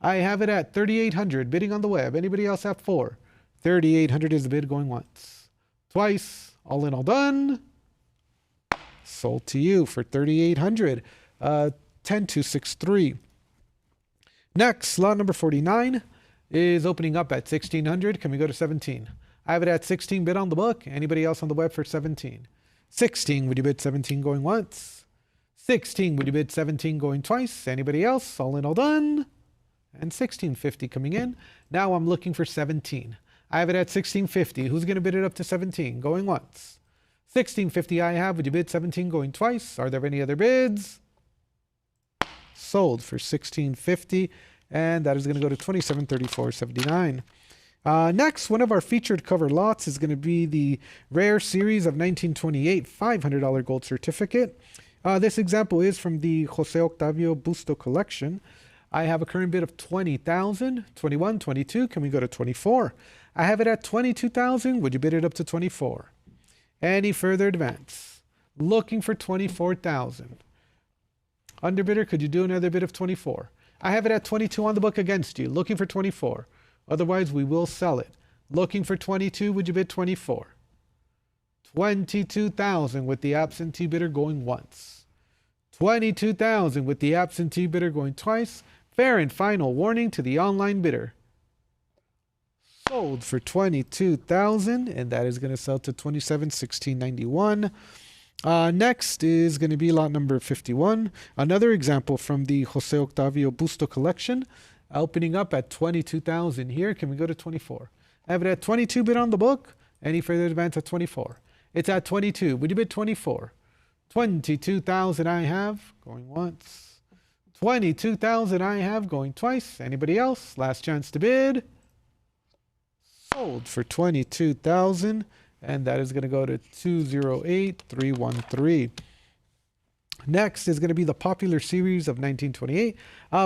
I have it at 3,800, bidding on the web. Anybody else at 4? 3,800 is the bid, going once. Twice. All in, all done. Sold to you for 3,800. 10,263. Next, lot number 49 is opening up at 1,600. Can we go to 17? I have it at 16, bid on the book. Anybody else on the web for 17? 16, would you bid 17 going once? 16, would you bid 17 going twice? Anybody else? All in, all done. And 1,650 coming in. Now I'm looking for 17. I have it at 1,650. Who's going to bid it up to 17? Going once. 1,650 I have. Would you bid 17 going twice? Are there any other bids? Sold for $16.50, and that is going to go to $27.34.79. Next, one of our featured cover lots is going to be the Rare Series of 1928 $500 gold certificate. This example is from the Jose Octavio Busto collection. I have a current bid of $20,000, 21, 22. Can we go to 24? I have it at $22,000. Would you bid it up to 24? Any further advance? Looking for 24,000. Underbidder, could you do another bid of 24? I have it at 22 on the book against you. Looking for 24. Otherwise, we will sell it. Looking for 22. Would you bid 24? 22,000 with the absentee bidder going once. 22,000 with the absentee bidder going twice. Fair and final warning to the online bidder. Sold for 22,000, and that is going to sell to $27.1691. Next is going to be lot number 51. Another example from the Jose Octavio Busto collection. Opening up at 22,000 here. Can we go to 24? I have it at 22 bid on the book. Any further advance at 24? It's at 22. Would you bid 24? 22,000 I have. Going once. 22,000 I have. Going twice. Anybody else? Last chance to bid. Sold for 22,000, and that is going to go to 208,313. Next is going to be the popular series of 1928.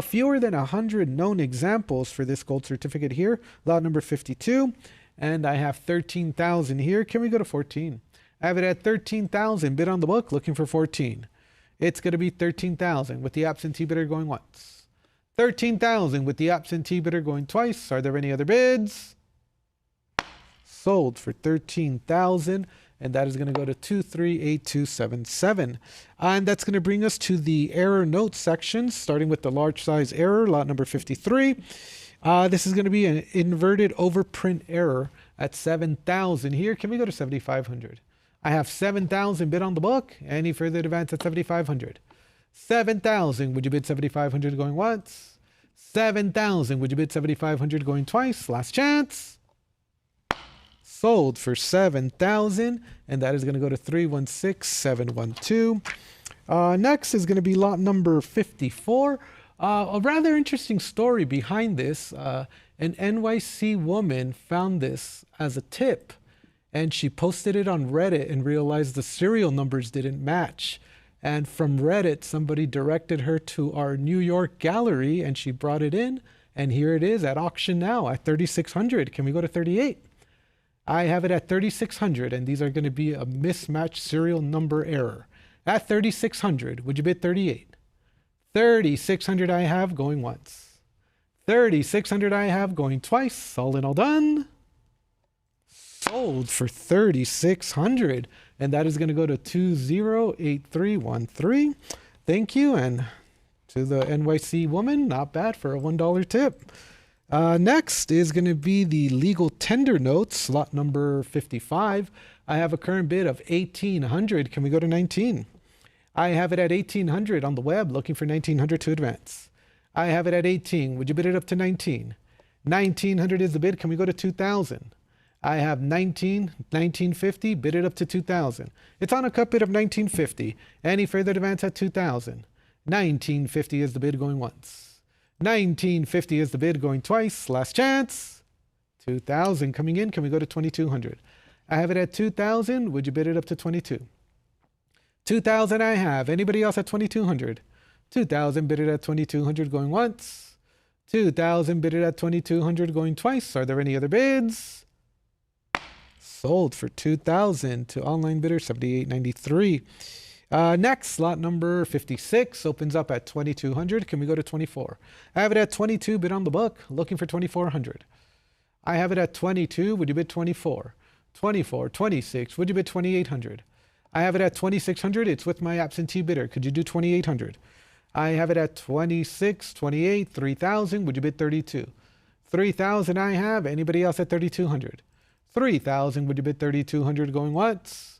Fewer than 100 known examples for this gold certificate here. Lot number 52, and I have 13,000 here. Can we go to 14? I have it at 13,000. Bid on the book. Looking for 14. It's going to be 13,000 with the absentee bidder going once. 13,000 with the absentee bidder going twice. Are there any other bids? Sold for 13,000, and that is going to go to 238277. And that's going to bring us to the error note section, starting with the large size error, lot number 53. This is going to be an inverted overprint error at 7,000 here. Can we go to 7,500? I have 7,000 bid on the book. Any further advance at 7,500? 7,000. Would you bid 7,500 going once? 7,000. Would you bid 7,500 going twice? Last chance. Sold for 7,000, and that is going to go to 316712. Next is going to be lot number 54. A rather interesting story behind this. An NYC woman found this as a tip, and she posted it on Reddit and realized the serial numbers didn't match. And from Reddit, somebody directed her to our New York gallery, and she brought it in, and here it is at auction now at 3,600. Can we go to 38? I have it at 3,600, and these are going to be a mismatched serial number error. At 3,600, would you bid 38? 3,600 I have going once. 3,600 I have going twice. All in all done. Sold for 3,600, and that is going to go to 208313. Thank you, and to the NYC woman, not bad for a $1 tip. Next is going to be the legal tender notes, lot number 55. I have a current bid of 1,800. Can we go to 19? I have it at 1,800 on the web, looking for 1,900 to advance. I have it at 18. Would you bid it up to 19? 1,900 is the bid. Can we go to 2,000? I have 1,950. Bid it up to 2,000. It's on a cut bid of 1,950. Any further advance at 2,000? 1,950 is the bid going once. 1,950 is the bid going twice. Last chance. 2,000 coming in. Can we go to 2,200? I have it at 2,000. Would you bid it up to 22? 2,000 I have. Anybody else at 2,200? 2,000 bid it at 2,200 going once. 2,000 bid it at 2,200 going twice. Are there any other bids? Sold for 2,000 to online bidder 78.93. Next, lot number 56 opens up at 2,200. Can we go to 24? I have it at 22. Bid on the book. Looking for 2,400. I have it at 22. Would you bid 24? 24, 26. Would you bid 2,800? I have it at 2,600. It's with my absentee bidder. Could you do 2,800? I have it at 26, 28, 3,000. Would you bid 32? 3,000 I have. Anybody else at 3,200? 3,000. Would you bid 3,200 going once?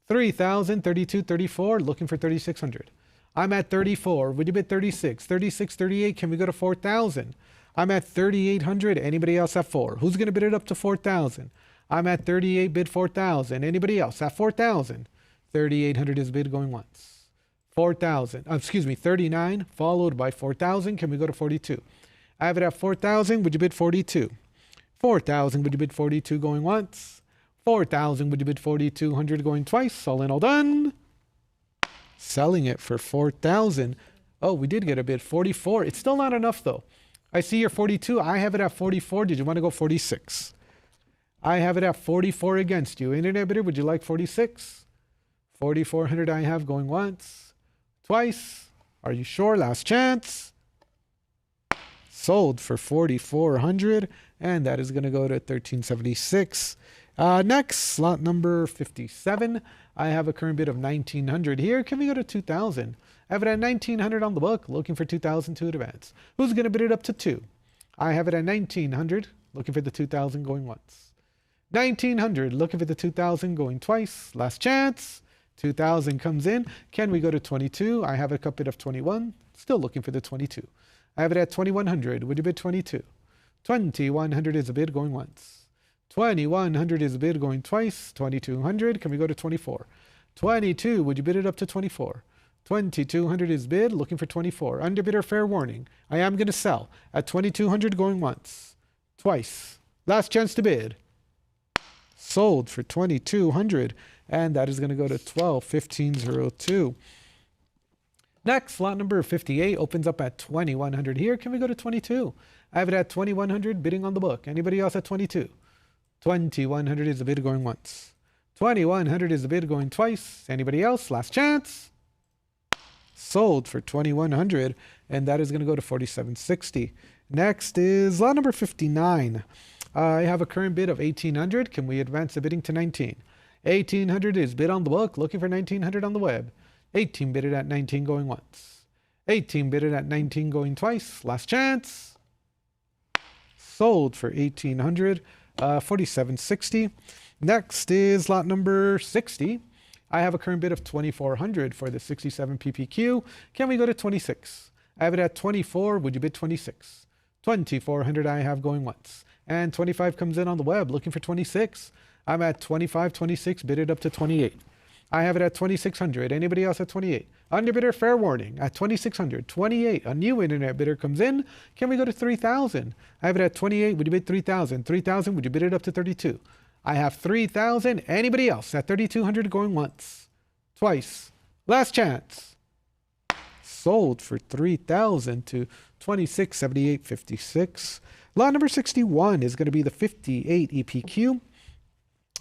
3,000, 32, 34, looking for 3,600. I'm at 34. Would you bid 36? 36, 38. Can we go to 4,000? I'm at 3,800. Anybody else at 4? Who's going to bid it up to 4,000? I'm at 38. Bid 4,000. Anybody else at 4,000? 3,800 is bid going once. 39 followed by 4,000. Can we go to 42? I have it at 4,000. Would you bid 42? 4,000. Would you bid 42 going once? 4,000. Would you bid 4,200 going twice? All in, all done. Selling it for 4,000. Oh, we did get a bid. 44. It's still not enough though. I see your 42. I have it at 44. Did you want to go 46? I have it at 44 against you. Internet bidder, would you like 46? 4,400 I have going once, twice. Are you sure? Last chance. Sold for 4,400, and that is going to go to 1376. Next, slot number 57. I have a current bid of 1,900 here. Can we go to 2,000? I have it at 1,900 on the book, looking for 2,000 to advance. Who's going to bid it up to 2? I have it at 1,900, looking for the 2,000 going once. 1,900, looking for the 2,000 going twice. Last chance. 2,000 comes in. Can we go to 22? I have a cup bid of 21. Still looking for the 22. I have it at 2,100. Would you bid 22? 2,100 is a bid going once. 2,100 is a bid going twice. 2,200. Can we go to 24? 22. Would you bid it up to 24? 2,200 is bid. Looking for 24. Underbidder, fair warning. I am going to sell at 2,200 going once. Twice. Last chance to bid. Sold for 2,200, and that is going to go to 12,1502. Next, lot number 58 opens up at 2,100 here. Can we go to 22? I have it at 2,100 bidding on the book. Anybody else at 22? 2,100 is the bid going once. 2,100 is the bid going twice. Anybody else? Last chance. Sold for 2,100, and that is going to go to 4,760. Next is lot number 59. I have a current bid of 1,800. Can we advance the bidding to 19? 1,800 is bid on the book, looking for 1,900 on the web. 18 bidded at 19 going once. 18 bidded at 19 going twice. Last chance. Sold for 1,800, 4,760. Next is lot number 60. I have a current bid of 2,400 for the 67 PPQ. Can we go to 26? I have it at 24. Would you bid 26? 2,400 I have going once. And 25 comes in on the web looking for 26. I'm at 25, 26, bid it up to 28. I have it at 2,600. Anybody else at 28? Underbidder, fair warning, at 2,600. 28, a new internet bidder comes in. Can we go to 3,000? I have it at 28. Would you bid 3,000? 3,000, would you bid it up to 32? I have 3,000. Anybody else at 3,200 going once? Twice. Last chance. Sold for 3,000 to 2678.56. Lot number 61 is going to be the 58 EPQ.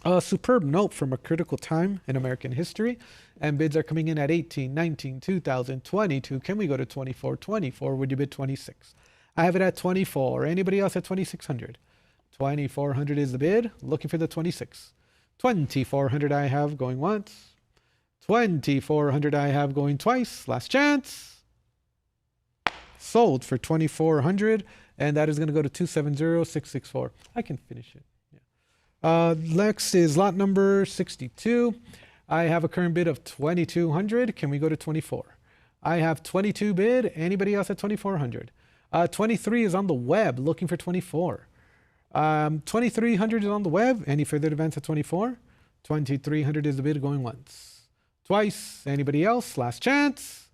A superb note from a critical time in American history. And bids are coming in at 18, 19, 2000, 22. Can we go to 24? 24, would you bid 26? I have it at 24. Anybody else at 2,600? 2,400 is the bid. Looking for the 26. 2,400 I have going once. 2,400 I have going twice. Last chance. Sold for 2,400. And that is going to go to 270,664. I can finish it. Yeah. Next is lot number 62. I have a current bid of 2,200. Can we go to 24? I have 22 bid. Anybody else at 2,400? 23 is on the web looking for 24. 2,300 is on the web. Any further advance at 24? 2,300 is the bid going once. Twice. Anybody else? Last chance.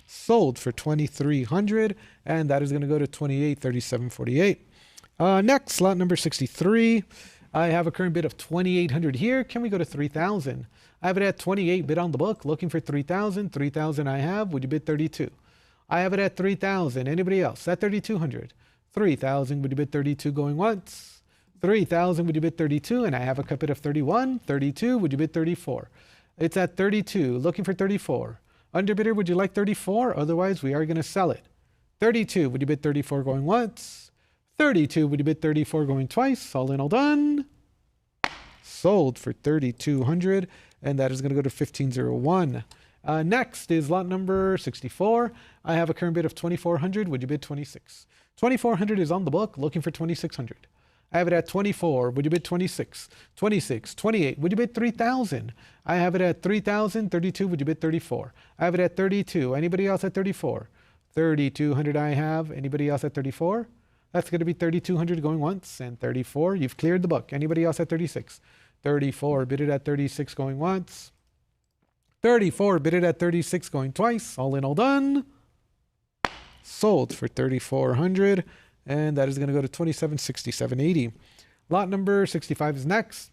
Sold for 2,300, and that is going to go to 2837.48. Next, lot number 63. I have a current bid of 2,800 here. Can we go to 3,000? I have it at 28 bid on the book, looking for 3,000. 3,000 I have. Would you bid 32? I have it at 3,000. Anybody else? At 3,200. 3,000. Would you bid 32 going once? 3,000. Would you bid 32? And I have a cup bid of 31. 32. Would you bid 34? It's at 32. Looking for 34. Underbidder, would you like 34? Otherwise, we are going to sell it. 32, would you bid 34 going once? 32, would you bid 34 going twice? All in, all done. Sold for 3,200, and that is going to go to 1501. Next is lot number 64. I have a current bid of 2,400. Would you bid 26? 2,400 is on the book, looking for 2,600. I have it at 24. Would you bid 26? 26, 28. Would you bid 3,000? I have it at 3,000. 32. Would you bid 34? I have it at 32. Anybody else at 34? 3,200 I have. Anybody else at 34? That's going to be 3,200 going once and 34. You've cleared the book. Anybody else at 36? 34. Bid it at 36 going once. 34, bid it at 36, going twice. All in, all done. Sold for 3,400, and that is going to go to 2767.80. Lot number 65 is next.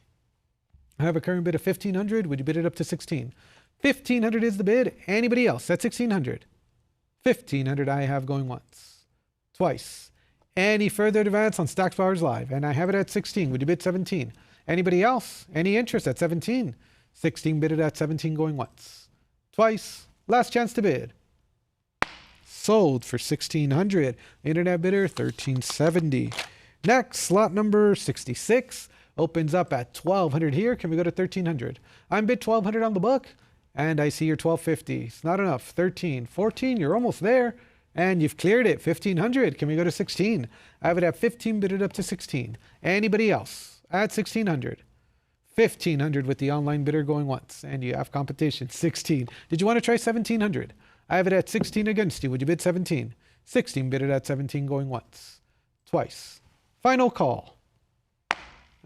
I have a current bid of 1,500. Would you bid it up to 16? 1,500 is the bid. Anybody else at 1,600? 1,500 I have going once, twice. Any further advance on Stacks Bowers Live, and I have it at 16. Would you bid 17? Anybody else? Any interest at 17? 16 bid it at 17, going once, twice. Last chance to bid. Sold for 1,600. Internet bidder 1,370. Next, slot number 66 opens up at 1,200 here. Can we go to 1,300? I'm bid 1,200 on the book, and I see your 1,250. It's not enough. 13, 14. You're almost there, and you've cleared it. 1,500. Can we go to 16? I have it at 15. Bid it up to 16. Anybody else at 1,600? 1,500 with the online bidder going once, and you have competition. 16. Did you want to try 1,700? I have it at 16 against you. Would you bid 17? 16 bid it at 17, going once, twice. Final call.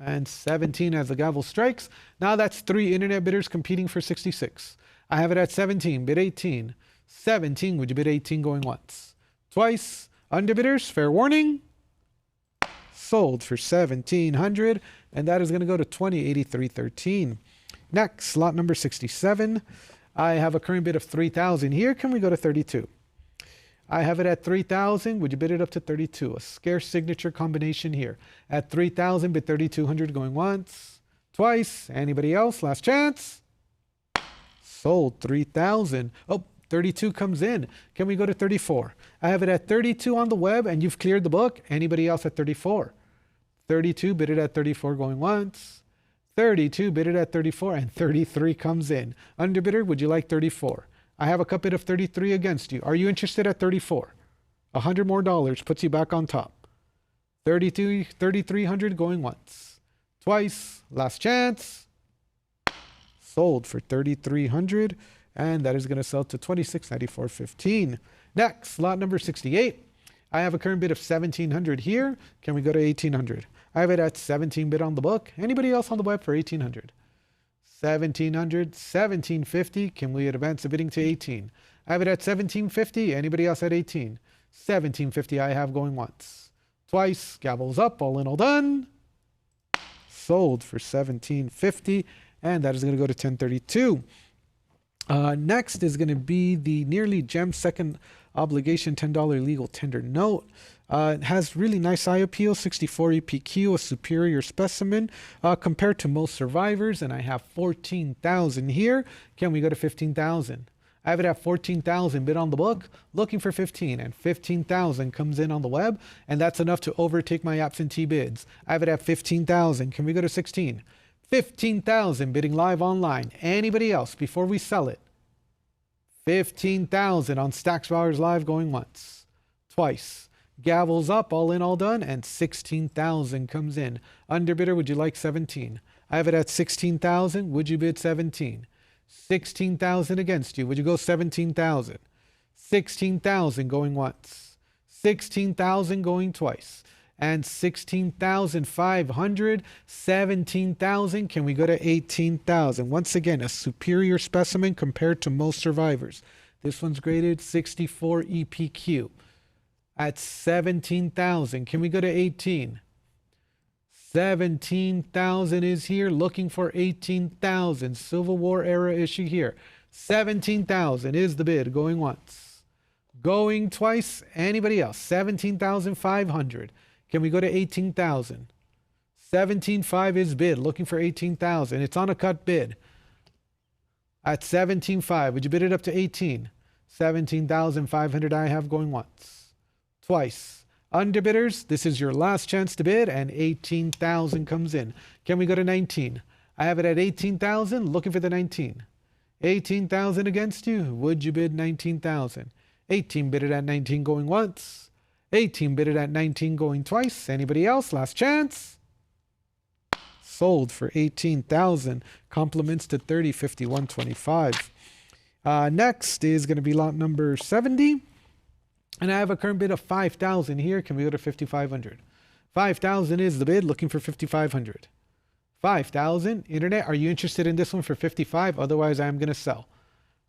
And 17 as the gavel strikes. Now that's 3 internet bidders competing for 66. I have it at 17, bid 18. 17, would you bid 18, going once, twice. Underbidders, fair warning. Sold for 1,700, and that is going to go to 2083.13. Next, slot number 67. I have a current bid of 3,000 here. Can we go to 32? I have it at 3,000. Would you bid it up to 32? A scarce signature combination here. At 3,000, bid 3,200, going once, twice. Anybody else? Last chance. Sold 3,000. Oh, 32 comes in. Can we go to 34? I have it at 32 on the web, and you've cleared the book. Anybody else at 34? 32, bid it at 34, going once. 32, bid it at 34, and 33 comes in. Underbidder, would you like 34? I have a cup bid of 33 against you. Are you interested at 34? $100 more puts you back on top. 3,300 going once, twice. Last chance. Sold for 3,300, and that is going to sell to 2694.15. Next, lot number 68. I have a current bid of 1,700 here. Can we go to 1,800? I have it at 17 bid on the book. Anybody else on the web for 1,800? 1,700, 1,750. Can we advance the bidding to 18? I have it at 1,750. Anybody else at 18? 1,750 I have going once, twice. Gavels up, all in, all done. Sold for 1,750, and that is going to go to 1032. Next is going to be the nearly gem second obligation $10 legal tender note. It has really nice eye appeal, 64 EPQ, a superior specimen compared to most survivors, and I have 14,000 here. Can we go to 15,000? I have it at 14,000 bid on the book, looking for 15, and 15,000 comes in on the web, and that's enough to overtake my absentee bids. I have it at 15,000. Can we go to 16? 15,000 bidding live online. Anybody else before we sell it? 15,000 on Stacks Bowers Live going once, twice. Gavels up, all in, all done, and 16,000 comes in. Underbidder, would you like 17? I have it at 16,000. Would you bid 17? 16,000 against you. Would you go 17,000? 16,000 going once, 16,000 going twice, and 16,500, 17,000. Can we go to 18,000? Once again, a superior specimen compared to most survivors. This one's graded 64 EPQ. At 17,000, can we go to 18? 17,000 is here, looking for 18,000. Civil War era issue here. 17,000 is the bid, going once, going twice. Anybody else? 17,500. Can we go to 18,000? 17,500 is bid, looking for 18,000. It's on a cut bid. At 17,500, would you bid it up to 18? 17,500 I have going once, twice. Underbidders, this is your last chance to bid, and 18,000 comes in. Can we go to 19? I have it at 18,000, looking for the 19. 18,000 against you. Would you bid 19,000? 18 bid it at 19 going once. 18 bid it at 19 going twice. Anybody else? Last chance. Sold for 18,000. Compliments to 3051.25. Next is going to be lot number 70. And I have a current bid of 5,000 here. Can we go to 5,500? 5,000 is the bid, looking for 5,500. 5,000. Internet, are you interested in this one for 55? Otherwise, I'm going to sell.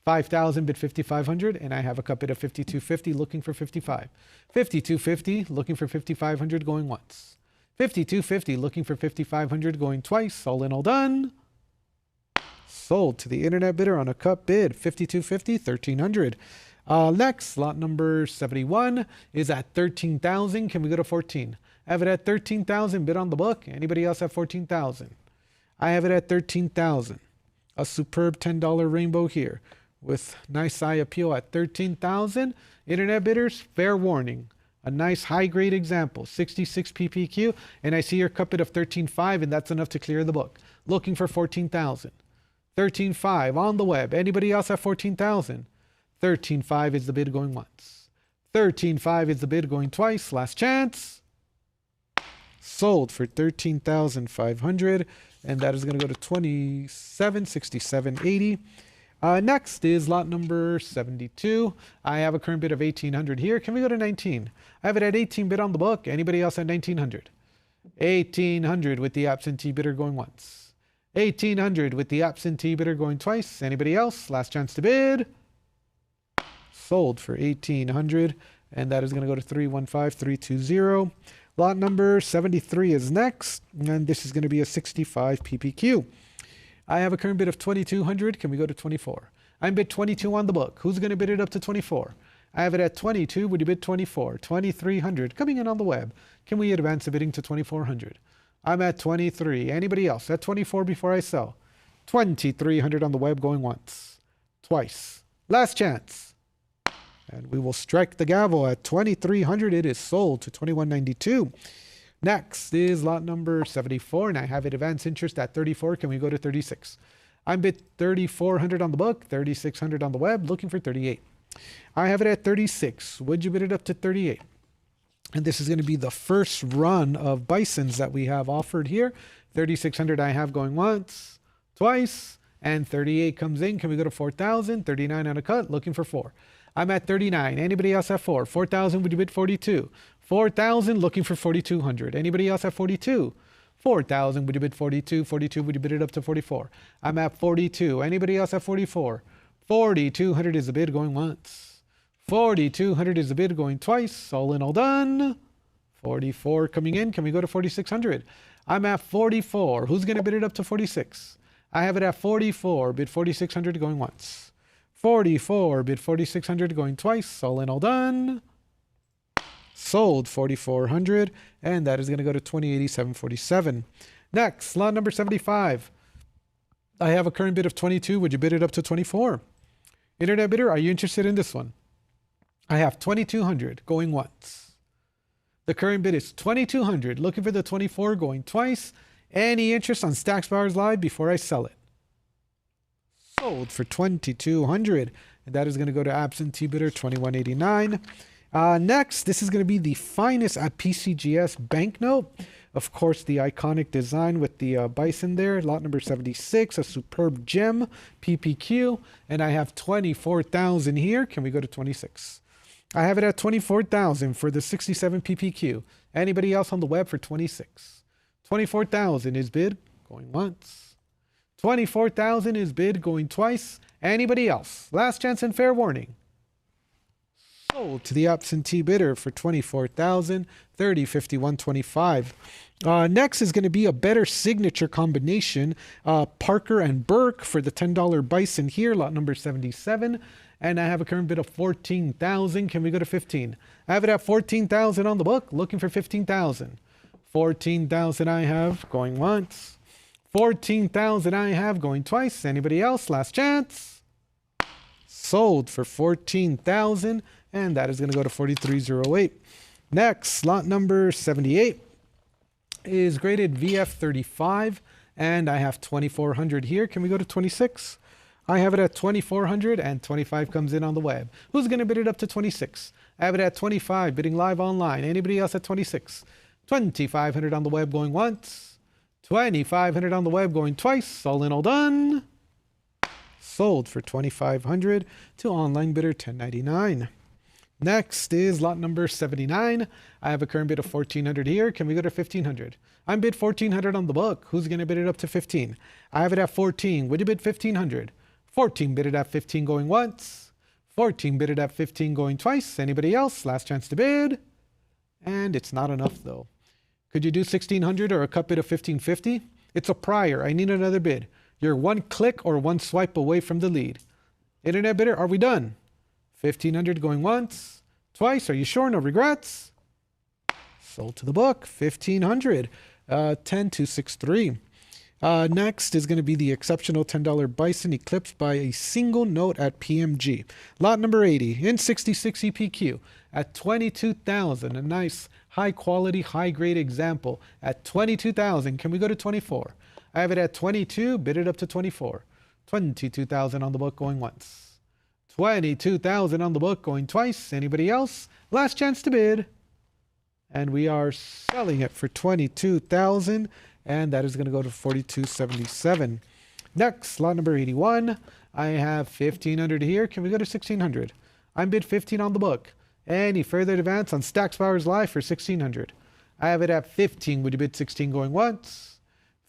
5,000, bid 5,500, and I have a cut bid of 5,250, looking for 55. 5,250, looking for 5,500, going once. 5,250, looking for 5,500, going twice. All in, all done. Sold to the internet bidder on a cut bid, 5,250, 1,300. Next, lot number 71 is at 13,000. Can we go to 14? I have it at 13,000, bid on the book. Anybody else at 14,000? I have it at 13,000. A superb $10 rainbow here with nice eye appeal at 13,000. Internet bidders, fair warning. A nice high-grade example, 66 PPQ, and I see your cut bid of 13.5, and that's enough to clear the book. Looking for 14,000. 13.5 on the web. Anybody else at 14,000? 13.5 is the bid going once. 13.5 is the bid going twice. Last chance. Sold for 13,500, and that is going to go to 2767.80. Next is lot number 72. I have a current bid of 1,800 here. Can we go to 19? I have it at 18 bid on the book. Anybody else at 1,900? 1,800 with the absentee bidder going once. 1,800 with the absentee bidder going twice. Anybody else? Last chance to bid. Sold for 1,800, and that is going to go to 315320. Lot number 73 is next, and this is going to be a 65 PPQ. I have a current bid of 2,200. Can we go to 24? I'm bid 22 on the book. Who's going to bid it up to 24? I have it at 22. Would you bid 24? 2,300 coming in on the web. Can we advance the bidding to 2,400? I'm at 23. Anybody else at 24 before I sell? 2,300 on the web going once, twice. Last chance. And we will strike the gavel at 2,300. It is sold to 2,192. Next is lot number 74, and I have it advance interest at 34. Can we go to 36? I'm bid 3,400 on the book, 3,600 on the web, looking for 38. I have it at 36. Would you bid it up to 38? And this is going to be the first run of Bisons that we have offered here. 3,600 I have going once, twice, and 38 comes in. Can we go to 4,000? 39 on a cut, looking for 4. I'm at 39. Anybody else at 4? 4,000, would you bid 42? 4,000, looking for 4,200. Anybody else at 42? 4,000, would you bid 42? 42, would you bid it up to 44? I'm at 42. Anybody else at 44? 4,200 is the bid going once. 4,200 is the bid going twice. All in, all done. 44 coming in. Can we go to 4,600? I'm at 44. Who's going to bid it up to 46? I have it at 44. Bid 4,600 going once. 44, bid 4,600 going twice. All in, all done. Sold 4,400, and that is going to go to 2087.47. Next, lot number 75. I have a current bid of 22. Would you bid it up to 24? Internet bidder, are you interested in this one? I have 2,200 going once. The current bid is 2,200. Looking for the 24 going twice. Any interest on Stacks Bowers Live before I sell it? Sold for 2,200, and that is going to go to absentee bidder 2,189. Next, this is going to be the finest at PCGS banknote. Of course, the iconic design with the bison there. Lot number 76, a superb gem PPQ, and I have 24,000 here. Can we go to 26? I have it at 24,000 for the 67 PPQ. Anybody else on the web for 26? 24,000 is bid going once. 24,000 is bid going twice. Anybody else? Last chance and fair warning. Sold to the absentee bidder for 24,000, 30, 51, 25. Next is going to be a better signature combination. Parker and Burke for the $10 bison here, lot number 77. And I have a current bid of 14,000. Can we go to 15? I have it at 14,000 on the book, looking for 15,000. 14,000 I have going once. 14,000 I have going twice. Anybody else? Last chance. Sold for 14,000, and that is going to go to 4308. Next, lot number 78 is graded VF35, and I have 2,400 here. Can we go to 26? I have it at 2,400, and 25 comes in on the web. Who's going to bid it up to 26? I have it at 25, bidding live online. Anybody else at 26? 2,500 on the web going once. 2,500 on the web going twice. All in, all done. Sold for 2,500 to online bidder 1099. Next is lot number 79. I have a current bid of 1,400 here. Can we go to 1,500? I'm bid 1,400 on the book. Who's going to bid it up to 15? I have it at 14. Would you bid 1,500? 14 bidded at 15 going once. 14 bidded at 15 going twice. Anybody else? Last chance to bid. And it's not enough though. Could you do 1600 or a cut bid of 1550? It's a prior. I need another bid. You're one click or one swipe away from the lead. Internet bidder, are we done? 1500 going once, twice. Are you sure? No regrets? Sold to the book. 1500. 10263. Next is going to be the exceptional $10 Bison eclipsed by a single note at PMG. Lot number 80 in 66 EPQ at 22,000. A nice high quality, high grade example at 22,000. Can we go to 24? I have it at 22, bid it up to 24. 22,000 on the book going once. 22,000 on the book going twice. Anybody else? Last chance to bid. And we are selling it for 22,000. And that is going to go to 42.77. Next, lot number 81. I have 1,500 here. Can we go to 1,600? I'm bid 15 on the book. Any further advance on Stacks Bowers Live for 1,600? I have it at 15. Would you bid 16 going once?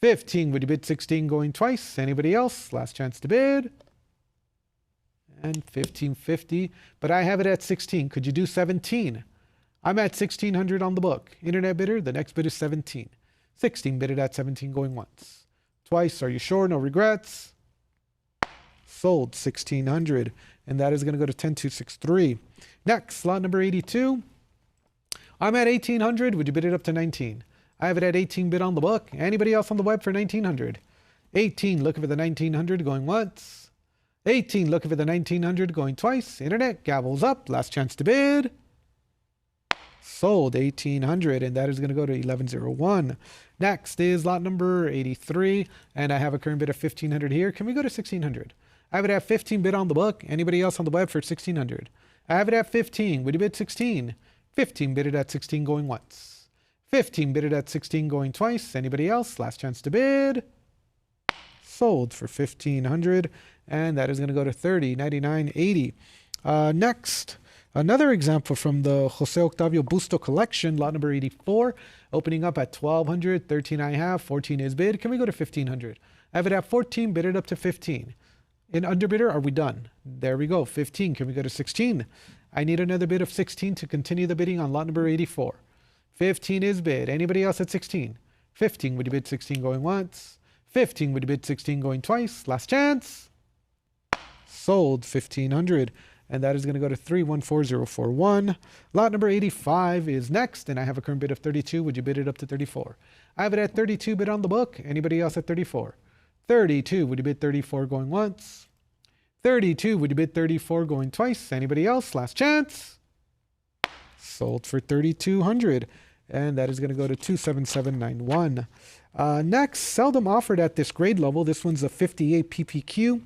15. Would you bid 16 going twice? Anybody else? Last chance to bid. And 1550. But I have it at 16. Could you do 17? I'm at 1,600 on the book. Internet bidder, the next bid is 17. 16 bidded at 17 going once. Twice. Are you sure? No regrets? Sold 1,600. And that is going to go to 10263. Next, lot number 82. I'm at 1,800. Would you bid it up to 19? I have it at 18 bid on the book. Anybody else on the web for 1,900? 18 looking for the 1,900 going once. 18 looking for the 1,900 going twice. Internet gavels up. Last chance to bid. Sold 1,800, and that is going to go to 1101. Next is lot number 83, and I have a current bid of 1,500 here. Can we go to 1,600? I have it at 15 bid on the book. Anybody else on the web for 1,600? I have it at 15. Would you bid 16? 15 bidded at 16 going once. 15 bidded at 16 going twice. Anybody else? Last chance to bid. Sold for 1,500, and that is going to go to 30.99.80. Next, another example from the Jose Octavio Busto collection, lot number 84, opening up at 1,200, 13 I have, 14 is bid. Can we go to 1,500? I have it at 14, bid it up to 15. In underbidder, are we done? There we go, 15. Can we go to 16? I need another bid of 16 to continue the bidding on lot number 84. 15 is bid. Anybody else at 16? 15, would you bid 16 going once? 15, would you bid 16 going twice? Last chance. Sold 1,500. And that is going to go to 314041. Lot number 85 is next, and I have a current bid of 32. Would you bid it up to 34? I have it at 32 bid on the book. Anybody else at 34? 32, would you bid 34 going once? 32, would you bid 34 going twice? Anybody else? Last chance. Sold for 3,200. And that is going to go to 27791. Next, seldom offered at this grade level. This one's a 58 PPQ.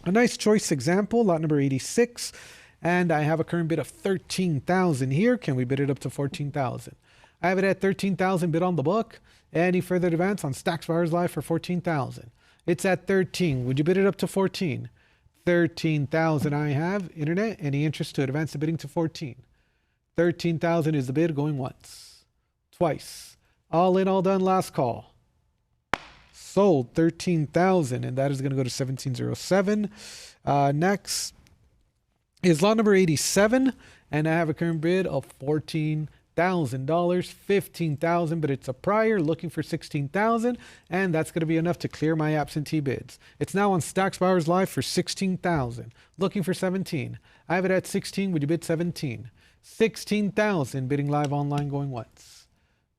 A nice choice example, lot number 86. And I have a current bid of 13,000 here. Can we bid it up to 14,000? I have it at 13,000 bid on the book. Any further advance on Stacks Bowers Live for 14,000? It's at 13. Would you bid it up to 14? 13,000 I have. Internet, any interest to advance the bidding to 14? 13,000 is the bid going once. Twice. All in, all done, last call. Sold 13,000, and that is going to go to 1707. Next is lot number 87, and I have a current bid of $14,000, 15,000, but it's a prior looking for 16,000, and that's going to be enough to clear my absentee bids. It's now on Stacks Bowers Live for 16,000, looking for 17. I have it at 16. Would you bid 17? 16,000 bidding live online going once.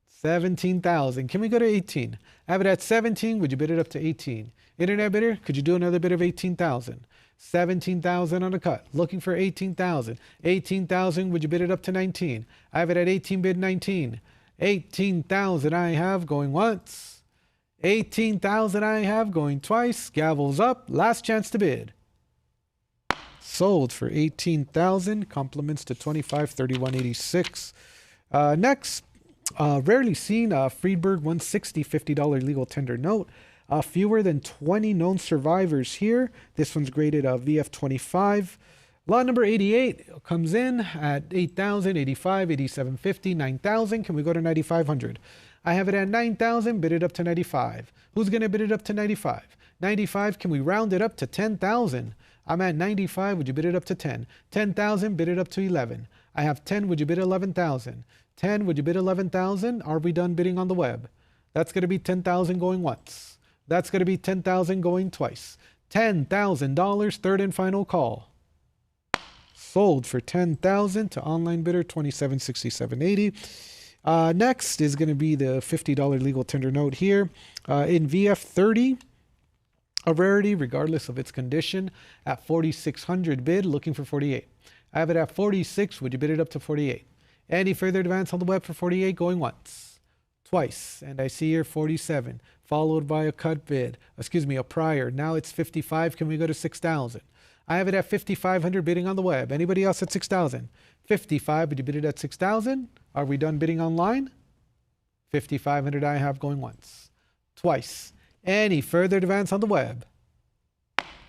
17,000. Can we go to 18? I have it at 17. Would you bid it up to 18? Internet bidder, could you do another bid of 18,000? 17,000 on a cut. Looking for 18,000. 18,000. Would you bid it up to 19? I have it at 18 bid 19. 18,000 I have going once. 18,000 I have going twice. Gavels up. Last chance to bid. Sold for 18,000. Compliments to 253186. Next. Rarely seen Friedberg 160 $50 legal tender note. Fewer than 20 known survivors here. This one's graded VF25. Lot number 88 comes in at 8,000, 85, 87.50, 9,000. Can we go to 9,500? I have it at 9,000, bid it up to 95. Who's going to bid it up to 95? 95, can we round it up to 10,000? I'm at 95, would you bid it up to 10? 10,000, bid it up to 11. I have 10, would you bid 11,000? 10, would you bid 11,000? Are we done bidding on the web? That's going to be 10,000 going once. That's going to be 10,000 going twice. $10,000, third and final call. Sold for 10,000 to online bidder 2767.80. Next is going to be the $50 legal tender note here in VF30, a rarity regardless of its condition, at 4,600 bid, looking for 48. I have it at 46. Would you bid it up to 48? Any further advance on the web for 48 going once, twice, and I see here 47 followed by a cut bid, a prior. Now it's 55. Can we go to 6,000? I have it at 5,500 bidding on the web. Anybody else at 6,000? 55, would you bid it at 6,000? Are we done bidding online? 5,500 I have going once, twice. Any further advance on the web?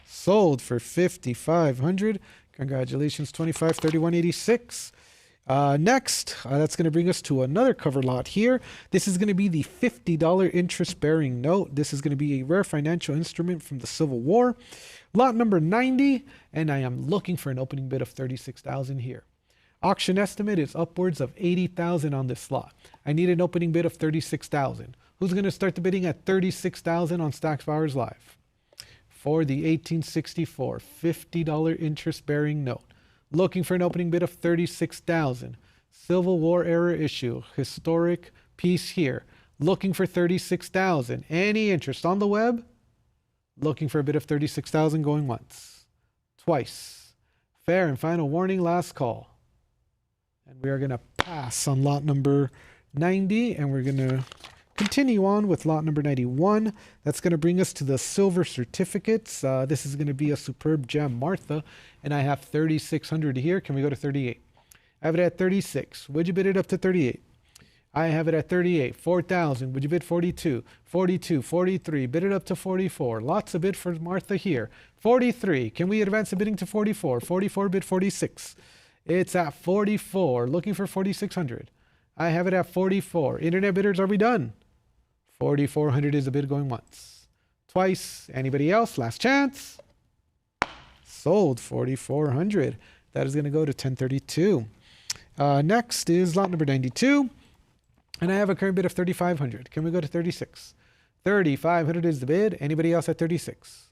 Sold for 5,500. Congratulations, 2531.86. Next, that's going to bring us to another cover lot here. This is going to be the $50 interest-bearing note. This is going to be a rare financial instrument from the Civil War. Lot number 90, and I am looking for an opening bid of 36,000 here. Auction estimate is upwards of 80,000 on this lot. I need an opening bid of 36,000. Who's going to start the bidding at 36,000 on Stacks Bowers Live? For the 1864 $50 interest-bearing note. Looking for an opening bid of 36,000. Civil War era issue, historic piece here. Looking for 36,000. Any interest on the web? Looking for a bid of 36,000 going once, twice. Fair and final warning, last call. And we are going to pass on lot number 90, and we're going to continue on with lot number 91. That's going to bring us to the silver certificates. This is going to be a superb gem, Martha, and I have 3,600 here. Can we go to 38? I have it at 36. Would you bid it up to 38? I have it at 38. 4,000. Would you bid 42? 42, 43. Bid it up to 44. Lots of bid for Martha here. 43. Can we advance the bidding to 44? 44, bid 46. It's at 44. Looking for 4,600. I have it at 44. Internet bidders, are we done? 4,400 is the bid going once, twice. Anybody else? Last chance. Sold 4,400. That is going to go to 1032. Next is lot number 92. And I have a current bid of 3,500. Can we go to 36? 3,500 is the bid. Anybody else at 36?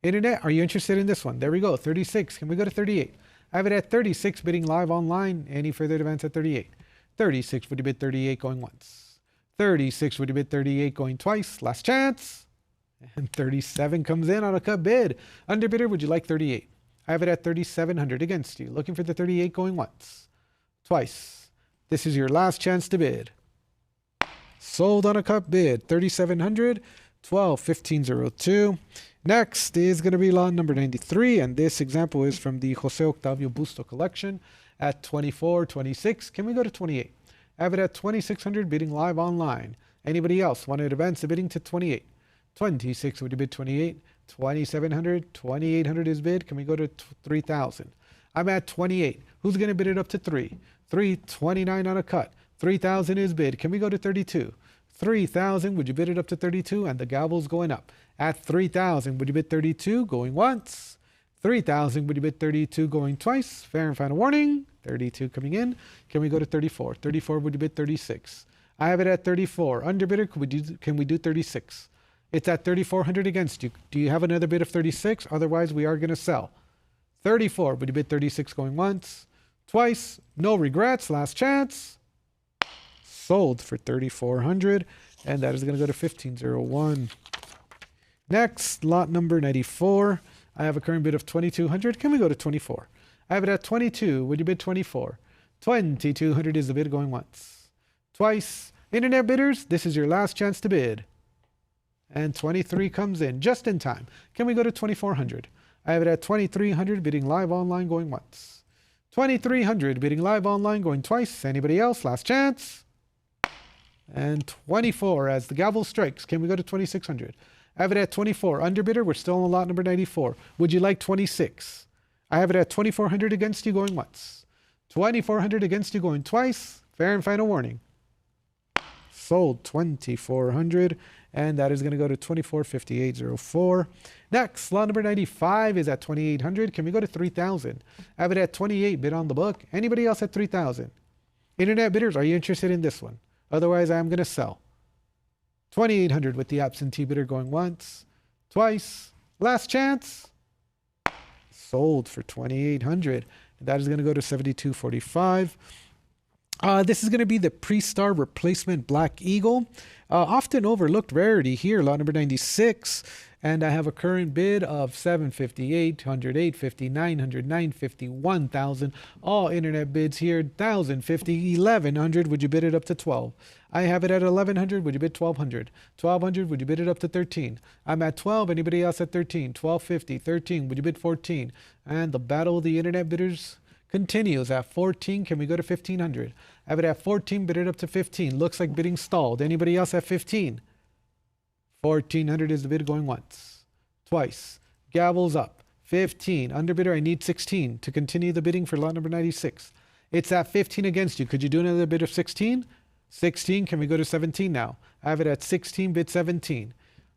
Internet, are you interested in this one? There we go, 36. Can we go to 38? I have it at 36, bidding live online. Any further advance at 38? 36, would you bid 38 going once? 36, would you bid 38 going twice? Last chance. And 37 comes in on a cut bid. Underbidder, would you like 38? I have it at 3,700 against you. Looking for the 38 going once, twice. This is your last chance to bid. Sold on a cut bid, 3,700, 12,1502. Next is going to be lot number 93, and this example is from the Jose Octavio Busto collection at 2426. Can we go to 28? I have it at 2,600, bidding live online. Anybody else want to advance the bidding to 28? 26, would you bid 28? 2,700, 2,800 is bid. Can we go to 3,000? I'm at 28. Who's going to bid it up to 3? 329 on a cut. 3,000 is bid. Can we go to 32? 3,000, would you bid it up to 32? And the gavel's going up. At 3,000, would you bid 32? Going once. 3,000, would you bid 32? Going twice. Fair and final warning. 32 coming in. Can we go to 34? 34, would you bid 36? I have it at 34. Underbidder, can we do 36? It's at 3,400 against you. Do you have another bid of 36? Otherwise, we are going to sell. 34, would you bid 36 going once? Twice. No regrets. Last chance. Sold for 3,400, and that is going to go to 1501. Next, lot number 94. I have a current bid of 2,200. Can we go to 24? I have it at 22. Would you bid 24? 2,200 is the bid going once, twice. Internet bidders, this is your last chance to bid. And 23 comes in just in time. Can we go to 2,400? I have it at 2,300, bidding live online going once. 2,300, bidding live online going twice. Anybody else? Last chance. And 24 as the gavel strikes. Can we go to 2,600? I have it at 24. Underbidder, we're still on lot number 94. Would you like 26? I have it at 2,400 against you going once. 2,400 against you going twice. Fair and final warning. Sold 2,400, and that is going to go to 2458.04. Next, lot number 95 is at 2,800. Can we go to 3,000? I have it at 28, bid on the book. Anybody else at 3,000? Internet bidders, are you interested in this one? Otherwise, I'm going to sell. 2,800 with the absentee bidder going once, twice. Last chance. Sold for 2,800. That is going to go to 72.45. This is going to be the Pre-Star Replacement Black Eagle. Often overlooked rarity here, lot number 96. And I have a current bid of 750, 800, 850, 900, 950, 1,000. All internet bids here, 1,050, 1,100. Would you bid it up to 12? I have it at 1,100. Would you bid 1,200? 1,200. Would you bid it up to 13? I'm at 12. Anybody else at 13? 1,250, 13. Would you bid 14? And the battle of the internet bidders continues at 14. Can we go to 1,500? I have it at 14. Bid it up to 15. Looks like bidding stalled. Anybody else at 15? 1,400 is the bid going once, twice. Gavels up. 15. Underbidder, I need 16 to continue the bidding for lot number 96. It's at 15 against you. Could you do another bid of 16? 16. Can we go to 17 now? I have it at 16. Bid 17.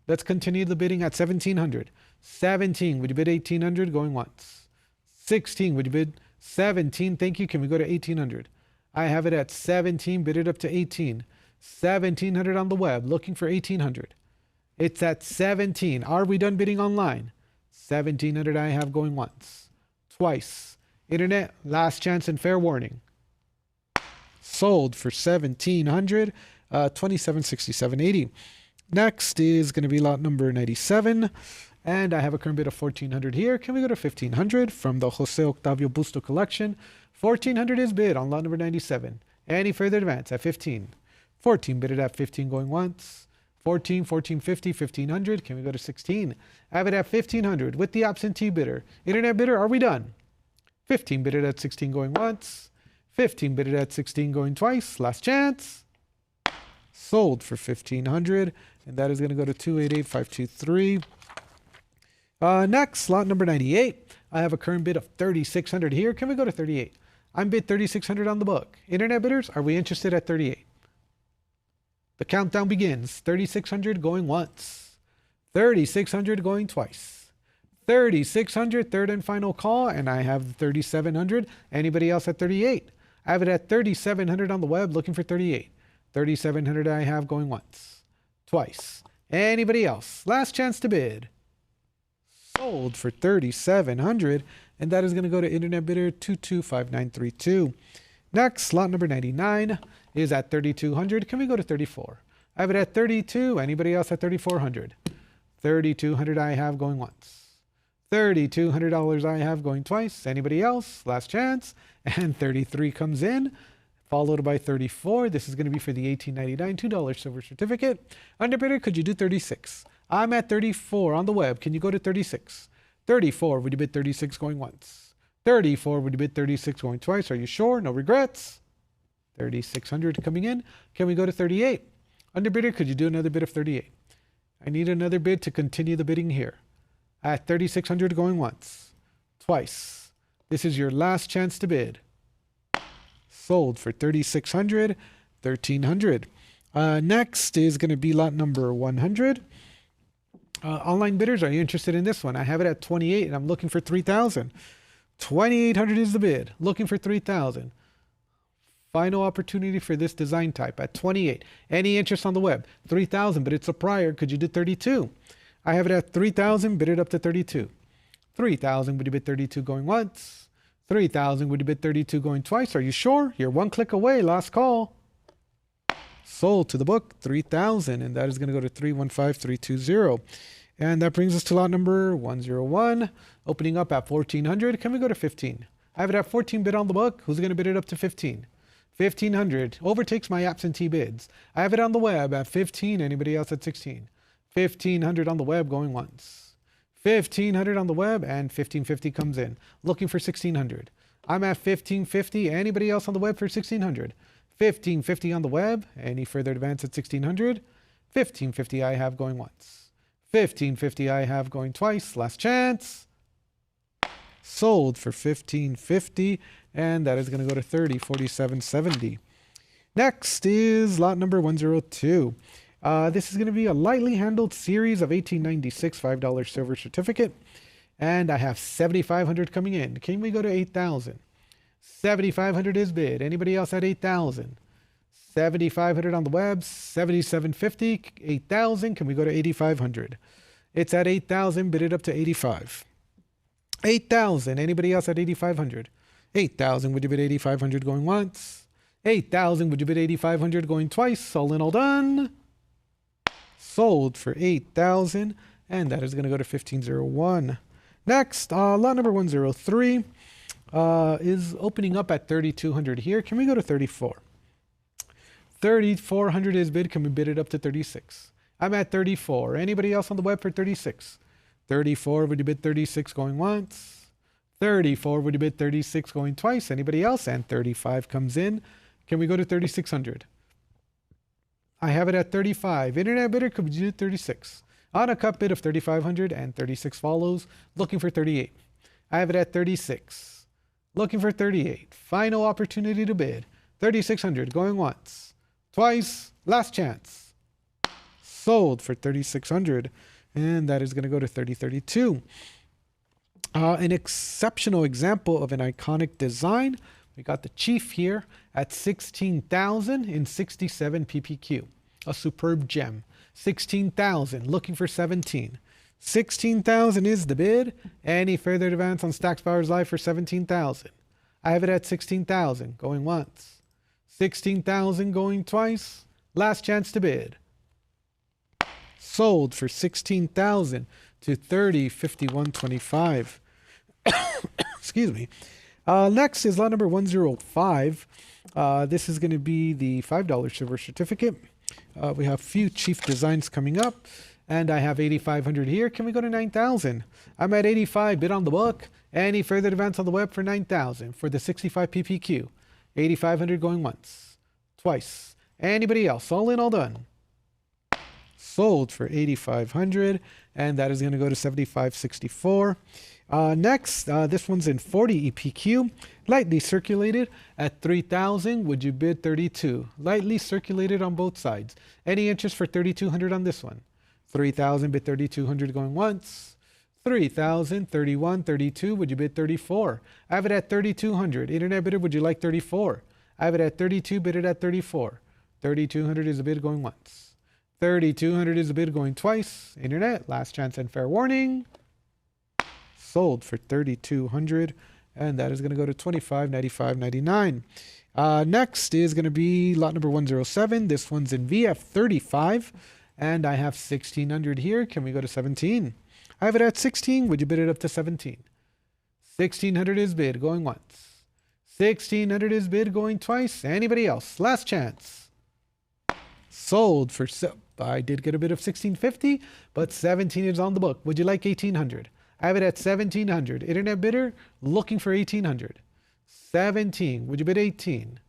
Let's continue the bidding at 1,700. 17. Would you bid 1,800? Going once. 16. Would you bid 17? Thank you. Can we go to 1,800? I have it at 17. Bid it up to 18. 1,700 on the web. Looking for 1,800. It's at 17. Are we done bidding online? 1,700 I have going once, twice. Internet, last chance and fair warning. Sold for 1,700, 2767.80. Next is going to be lot number 97. And I have a current bid of 1,400 here. Can we go to 1,500 from the Jose Octavio Busto collection? 1,400 is bid on lot number 97. Any further advance at 15. 14 bidded at 15 going once. 14, 1450, 1,500. Can we go to 16? I have it at 1,500 with the absentee bidder. Internet bidder, are we done? 15 bidded at 16 going once. 15 bidded at 16 going twice. Last chance. Sold for 1,500. And that is going to go to 288,523. Next, lot number 98. I have a current bid of 3,600 here. Can we go to 38? I'm bid 3,600 on the book. Internet bidders, are we interested at 38? The countdown begins. 3,600 going once. 3,600 going twice. 3,600, third and final call, and I have 3,700. Anybody else at 38? I have it at 3,700 on the web, looking for 38. 3,700 I have going once. Twice. Anybody else? Last chance to bid. Sold for 3,700, and that is going to go to internet bidder 225932. Next, lot number 99 is at 3,200. Can we go to 34? I have it at 32. Anybody else at 3,400? 3,200 I have going once. $3,200 I have going twice. Anybody else? Last chance. And 33 comes in, followed by 34. This is going to be for the $18.99 $2 silver certificate. Underbidder, could you do 36? I'm at 34 on the web. Can you go to 36? 34, would you bid 36 going once? 34, would you bid 36 going twice? Are you sure? No regrets? 3,600 coming in. Can we go to 38? Underbidder, could you do another bid of 38? I need another bid to continue the bidding here. At 3,600 going once, twice. This is your last chance to bid. Sold for 3,600, 1,300. Next is going to be lot number 100. Online bidders, are you interested in this one? I have it at 28 and I'm looking for 3,000. 2,800 is the bid, looking for 3,000. Final opportunity for this design type at 28. Any interest on the web? 3,000, but it's a prior. Could you do 32? I have it at 3,000, bid it up to 32. 3,000, would you bid 32 going once? 3,000, would you bid 32 going twice? Are you sure? You're one click away, last call. Sold to the book, 3,000, and that is going to go to 315,320. And that brings us to lot number 101, opening up at 1,400. Can we go to 15? I have it at 14 bid on the book. Who's going to bid it up to 15? 1,500 overtakes my absentee bids. I have it on the web at 15. Anybody else at 16? 1,500 on the web going once. 1,500 on the web, and 1,550 comes in. Looking for 1,600. I'm at 1,550. Anybody else on the web for 1,600? 1,550 on the web. Any further advance at 1,600? 1,550 I have going once. 1,550 I have going twice. Last chance. Sold for $15.50, and that is going to go to $30.47.70. Next is lot number 102. This is going to be a lightly handled series of 1896 $5 silver certificate, and I have 7,500 coming in. Can we go to 8,000? 7,500 is bid. Anybody else at 8,000? 7,500 on the web. 7,750. 8,000. Can we go to 8,500? It's at 8,000. Bid it up to 85. 8,000. Anybody else at 8,500? 8,000. Would you bid 8,500 going once? 8,000. Would you bid 8,500 going twice? All in, all done. Sold for 8,000, and that is going to go to 1501. Next, lot number 103 is opening up at 3,200 here. Can we go to 34? 3,400 is bid. Can we bid it up to 36? I'm at 34. Anybody else on the web for 36? 34, would you bid 36 going once? 34, would you bid 36 going twice? Anybody else? And 35 comes in. Can we go to 3,600? I have it at 35. Internet bidder, could we do 36? On a cut bid of 3,500 and 36 follows. Looking for 38. I have it at 36. Looking for 38. Final opportunity to bid. 3,600 going once. Twice. Last chance. Sold for 3,600. And that is going to go to 3032. An exceptional example of an iconic design. We got the Chief here at 16,000 in 67 PPQ. A superb gem. 16,000, looking for 17. 16,000 is the bid. Any further advance on Stacks Bowers Live for 17,000? I have it at 16,000, going once. 16,000 going twice. Last chance to bid. Sold for 16,000 to 3051.25. Excuse me. Next is lot number 105. This is going to be the $5 silver certificate. We have a few Chief designs coming up, and I have 8,500 here. Can we go to 9,000? I'm at 85, bid on the book. Any further advance on the web for 9,000 for the 65 PPQ. 8,500 going once, twice. Anybody else? All in, all done. Sold for 8,500, and that is going to go to 75.64. Next, this one's in 40 EPQ, lightly circulated at 3,000. Would you bid 32? Lightly circulated on both sides. Any interest for 3,200 on this one? 3,000, bid 3,200 going once. 3,000, 31, 32. Would you bid 34? I have it at 3,200. Internet bidder, would you like 34? I have it at 32, bid it at 34. 3,200 is a bid going once. 3,200 is a bid going twice. Internet, last chance and fair warning. Sold for 3,200, and that is going to go to 25.95.99. Next is going to be lot number 107. This one's in VF35, and I have 1,600 here. Can we go to 17? I have it at 16. Would you bid it up to 17? 1,600 is bid going once. 1,600 is bid going twice. Anybody else? Last chance. Sold for, I did get a bid of 1,650, but 17 is on the book. Would you like 1,800? I have it at 1,700. Internet bidder looking for 1,800. 17. Would you bid 18?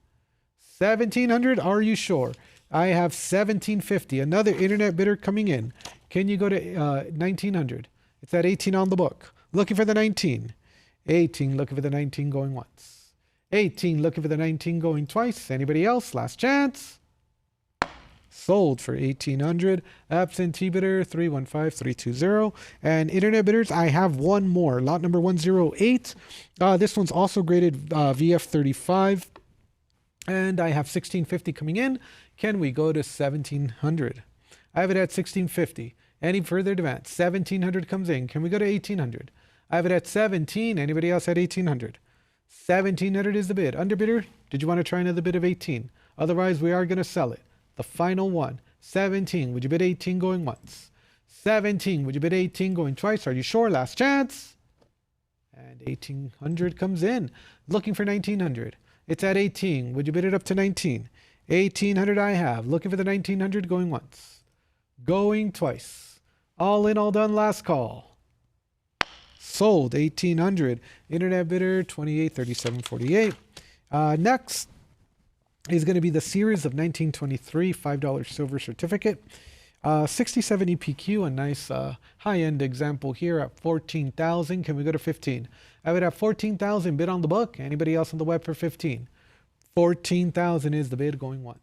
1,700. Are you sure? I have 1,750. Another internet bidder coming in. Can you go to 1,900? It's at 18 on the book. Looking for the 19. 18. Looking for the 19 going once. 18. Looking for the 19 going twice. Anybody else? Last chance. Sold for 1,800. Absentee bidder 315320. And internet bidders, I have one more. Lot number 108. This one's also graded VF35. And I have 1,650 coming in. Can we go to 1,700? I have it at 1,650. Any further advance? 1,700 comes in. Can we go to 1,800? I have it at 17. Anybody else at 1,800? 1,700 is the bid. Underbidder, did you want to try another bid of 18? Otherwise, we are going to sell it. The final one, 17. Would you bid 18 going once? 17. Would you bid 18 going twice? Are you sure? Last chance. And 1,800 comes in. Looking for 1,900. It's at 18. Would you bid it up to 19? 1,800 I have. Looking for the 1,900 going once. Going twice. All in, all done. Last call. Sold 1,800. Internet bidder 2837.48. Next is going to be the series of 1923 $5 silver certificate. 67 EPQ, a nice high-end example here at 14,000. Can we go to 15? I would have 14,000 bid on the book. Anybody else on the web for 15? 14,000 is the bid going once.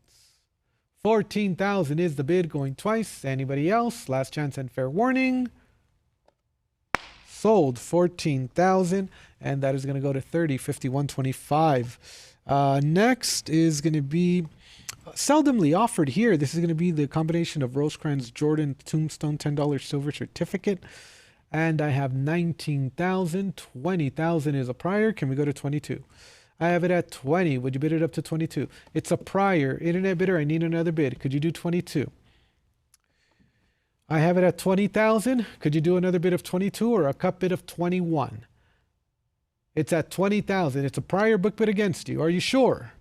14,000 is the bid going twice. Anybody else? Last chance and fair warning. Sold 14,000, and that is going to go to 30, 51, 25. Next is going to be seldomly offered here. This is going to be the combination of Rosecrans Jordan Tombstone $10 silver certificate. And I have 19,000. 20,000 is a prior. Can we go to 22? I have it at 20. Would you bid it up to 22? It's a prior. Internet bidder, I need another bid. Could you do 22? I have it at 20,000. Could you do another bid of 22 or a cut bid of 21? It's at 20,000. It's a prior book bid against you. Are you sure?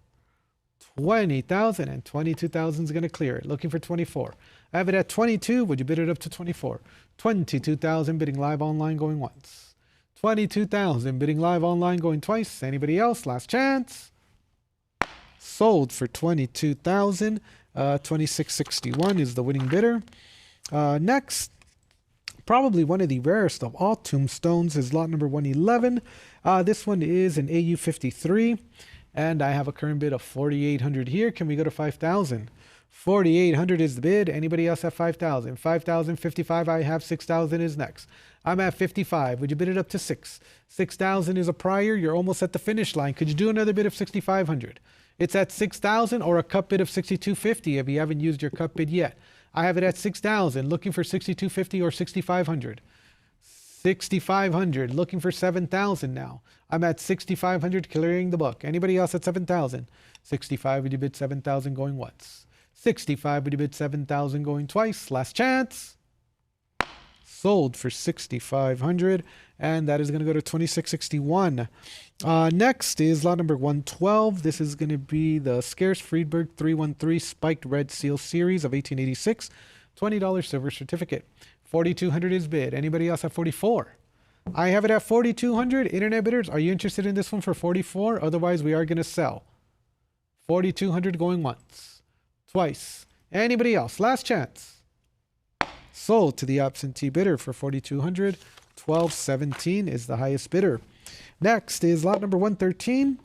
20,000 and 22,000 is going to clear it. Looking for 24. I have it at 22. Would you bid it up to 24? 22,000 bidding live online going once. 22,000 bidding live online going twice. Anybody else? Last chance. Sold for 22,000. 2661 is the winning bidder. Next, probably one of the rarest of all tombstones is lot number 111. This one is an AU53. And I have a current bid of 4,800 here. Can we go to 5,000? 4,800 is the bid. Anybody else at 5,000? 5,055. I have 6,000 is next. I'm at 55. Would you bid it up to 6? 6,000 is a prior. You're almost at the finish line. Could you do another bid of 6,500? It's at 6,000 or a cut bid of 6,250 if you haven't used your cut bid yet. I have it at 6,000. Looking for 6,250 or 6,500. 6,500. Looking for 7,000 now. I'm at 6,500 clearing the book. Anybody else at 7,000? 65. Would you bid 7,000 going once? 65. Would you bid 7,000 going twice? Last chance. Sold for 6,500, and that is going to go to 2661. Next is lot number 112. This is going to be the Scarce Friedberg 313 Spiked Red Seal Series of 1886. $20 silver certificate. 4,200 is bid. Anybody else at 44? I have it at 4,200. Internet bidders, are you interested in this one for 44? Otherwise, we are going to sell. 4,200 going once, twice. Anybody else? Last chance. Sold to the absentee bidder for 4,200. 1217 is the highest bidder. Next is lot number 113.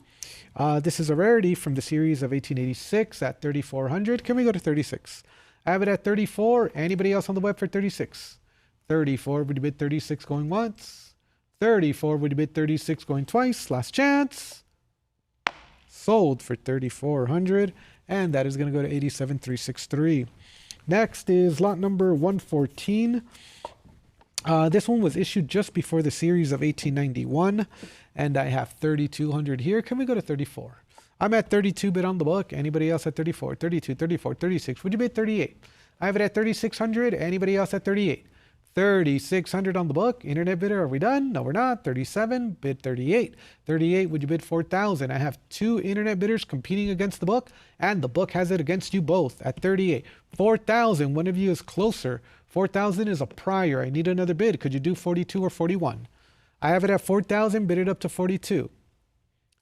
This is a rarity from the series of 1886 at 3,400. Can we go to 36? I have it at 34. Anybody else on the web for 36? 34. Would you bid 36 going once? 34. Would you bid 36 going twice? Last chance. Sold for 3,400. And that is going to go to 87,363. Next is lot number 114. This one was issued just before the series of 1891. And I have 3,200 here. Can we go to 34? I'm at 32 bid on the book. Anybody else at 34? 32, 34, 36. Would you bid 38? I have it at 3,600. Anybody else at 38? 3,600 on the book. Internet bidder, are we done? No, we're not. 37, bid 38. 38, would you bid 4,000? I have two internet bidders competing against the book, and the book has it against you both at 38. 4,000, one of you is closer. 4,000 is a prior. I need another bid. Could you do 42 or 41? I have it at 4,000, bid it up to 42.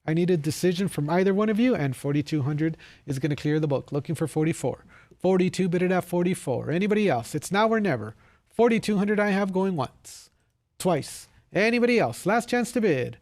I need a decision from either one of you, and 4,200 is going to clear the book. Looking for 44. 42, bid it at 44. Anybody else? It's now or never. 4,200 I have going once. Twice. Anybody else? Last chance to bid.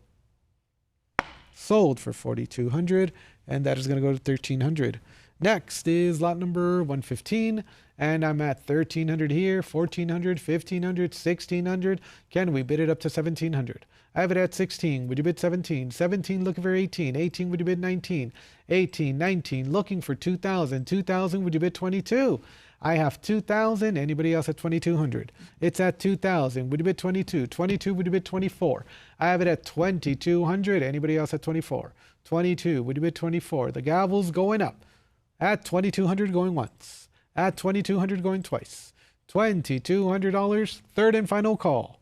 Sold for 4,200, and that is going to go to 1,300. Next is lot number 115, and I'm at 1,300 here, 1,400, 1,500, 1,600. Can we bid it up to 1,700? I have it at 16. Would you bid 17? 17 looking for 18. 18, would you bid 19? 18, 19 looking for 2,000. 2,000, would you bid 22? I have 2,000. Anybody else at 2,200? It's at 2,000. Would you bid 22? 22, would you bid 24? I have it at 2,200. Anybody else at 24? 22, would you bid 24? The gavel's going up. At 2,200 going once. At 2,200 going twice. $2,200. Third and final call.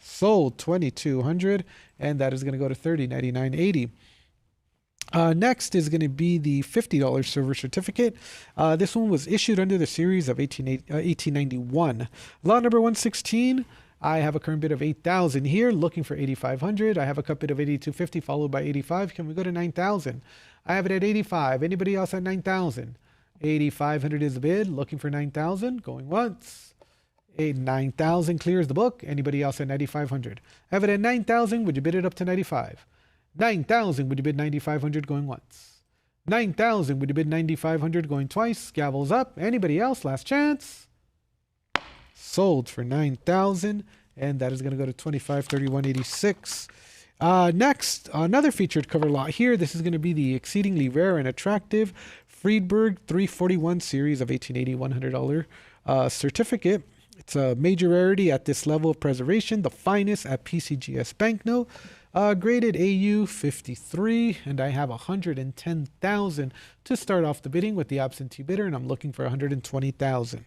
Sold 2,200, and that is going to go to 30.99.80. Next is going to be the $50 silver certificate. This one was issued under the series of 1891. Lot number 116. I have a current bid of 8,000 here, looking for 8,500. I have a cut bid of 8,250 followed by 85. Can we go to 9,000? I have it at 85. Anybody else at 9,000? 8,500 is the bid. Looking for 9,000. Going once. 9,000 clears the book. Anybody else at 9,500? Have it at 9,000. Would you bid it up to 95? 9,000. Would you bid 9,500? Going once. 9,000. Would you bid 9,500? Going twice. Gavels up. Anybody else? Last chance. Sold for 9,000. And that is going to go to 2531.86. Next, another featured cover lot here. This is going to be the exceedingly rare and attractive Friedberg 341 series of 1880 $100 certificate. It's a major rarity at this level of preservation, the finest at PCGS banknote, graded AU 53, and I have 110,000 to start off the bidding with the absentee bidder, and I'm looking for 120,000.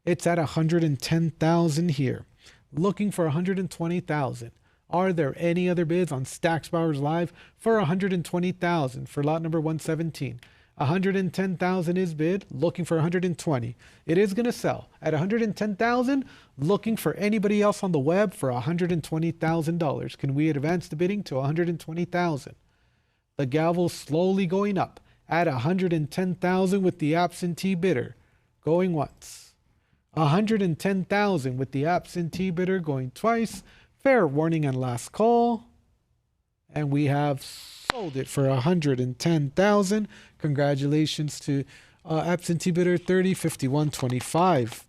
It's at 110,000 here. Looking for 120,000. Are there any other bids on Stack's Bowers Live for 120,000 for lot number 117? 110,000 is bid, looking for 120. It is going to sell at 110,000, looking for anybody else on the web for $120,000. Can we advance the bidding to 120,000? The gavel slowly going up at 110,000 with the absentee bidder going once. 110,000 with the absentee bidder going twice. Fair warning and last call. And we have sold it for 110,000. Congratulations to absentee bidder 305125.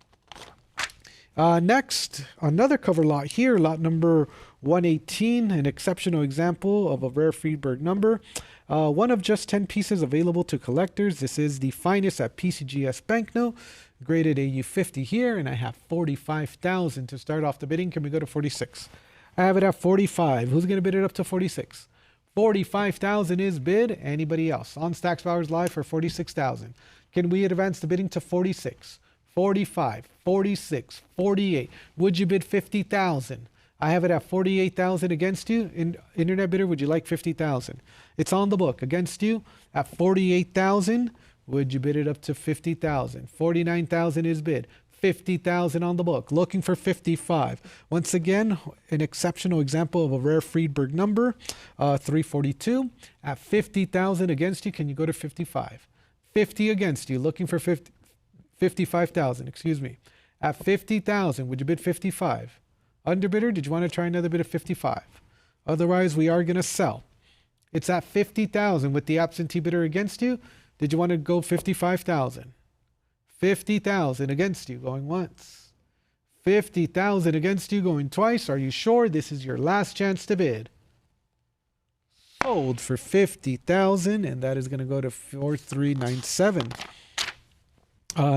Next, another cover lot here, lot number 118, an exceptional example of a rare Friedberg number. One of just 10 pieces available to collectors. This is the finest at PCGS banknote, graded AU 50 here, and I have 45,000 to start off the bidding. Can we go to 46? I have it at 45. Who's going to bid it up to 46? 45,000 is bid. Anybody else on Stack's Bowers Live for 46,000? Can we advance the bidding to 46? 45, 46, 48. Would you bid 50,000? I have it at 48,000 against you. Internet bidder, would you like 50,000? It's on the book against you at 48,000. Would you bid it up to 50,000? 49,000 is bid. 50,000 on the book. Looking for 55. Once again, an exceptional example of a rare Friedberg number, 342. At 50,000 against you, can you go to 55? 50 against you. Looking for 55,000. Excuse me. At 50,000, would you bid 55? Underbidder, did you want to try another bid of 55? Otherwise, we are going to sell. It's at 50,000 with the absentee bidder against you. Did you want to go 55,000? 50,000 against you, going once. 50,000 against you, going twice. Are you sure this is your last chance to bid? Sold for 50,000, and that is going to go to 4397.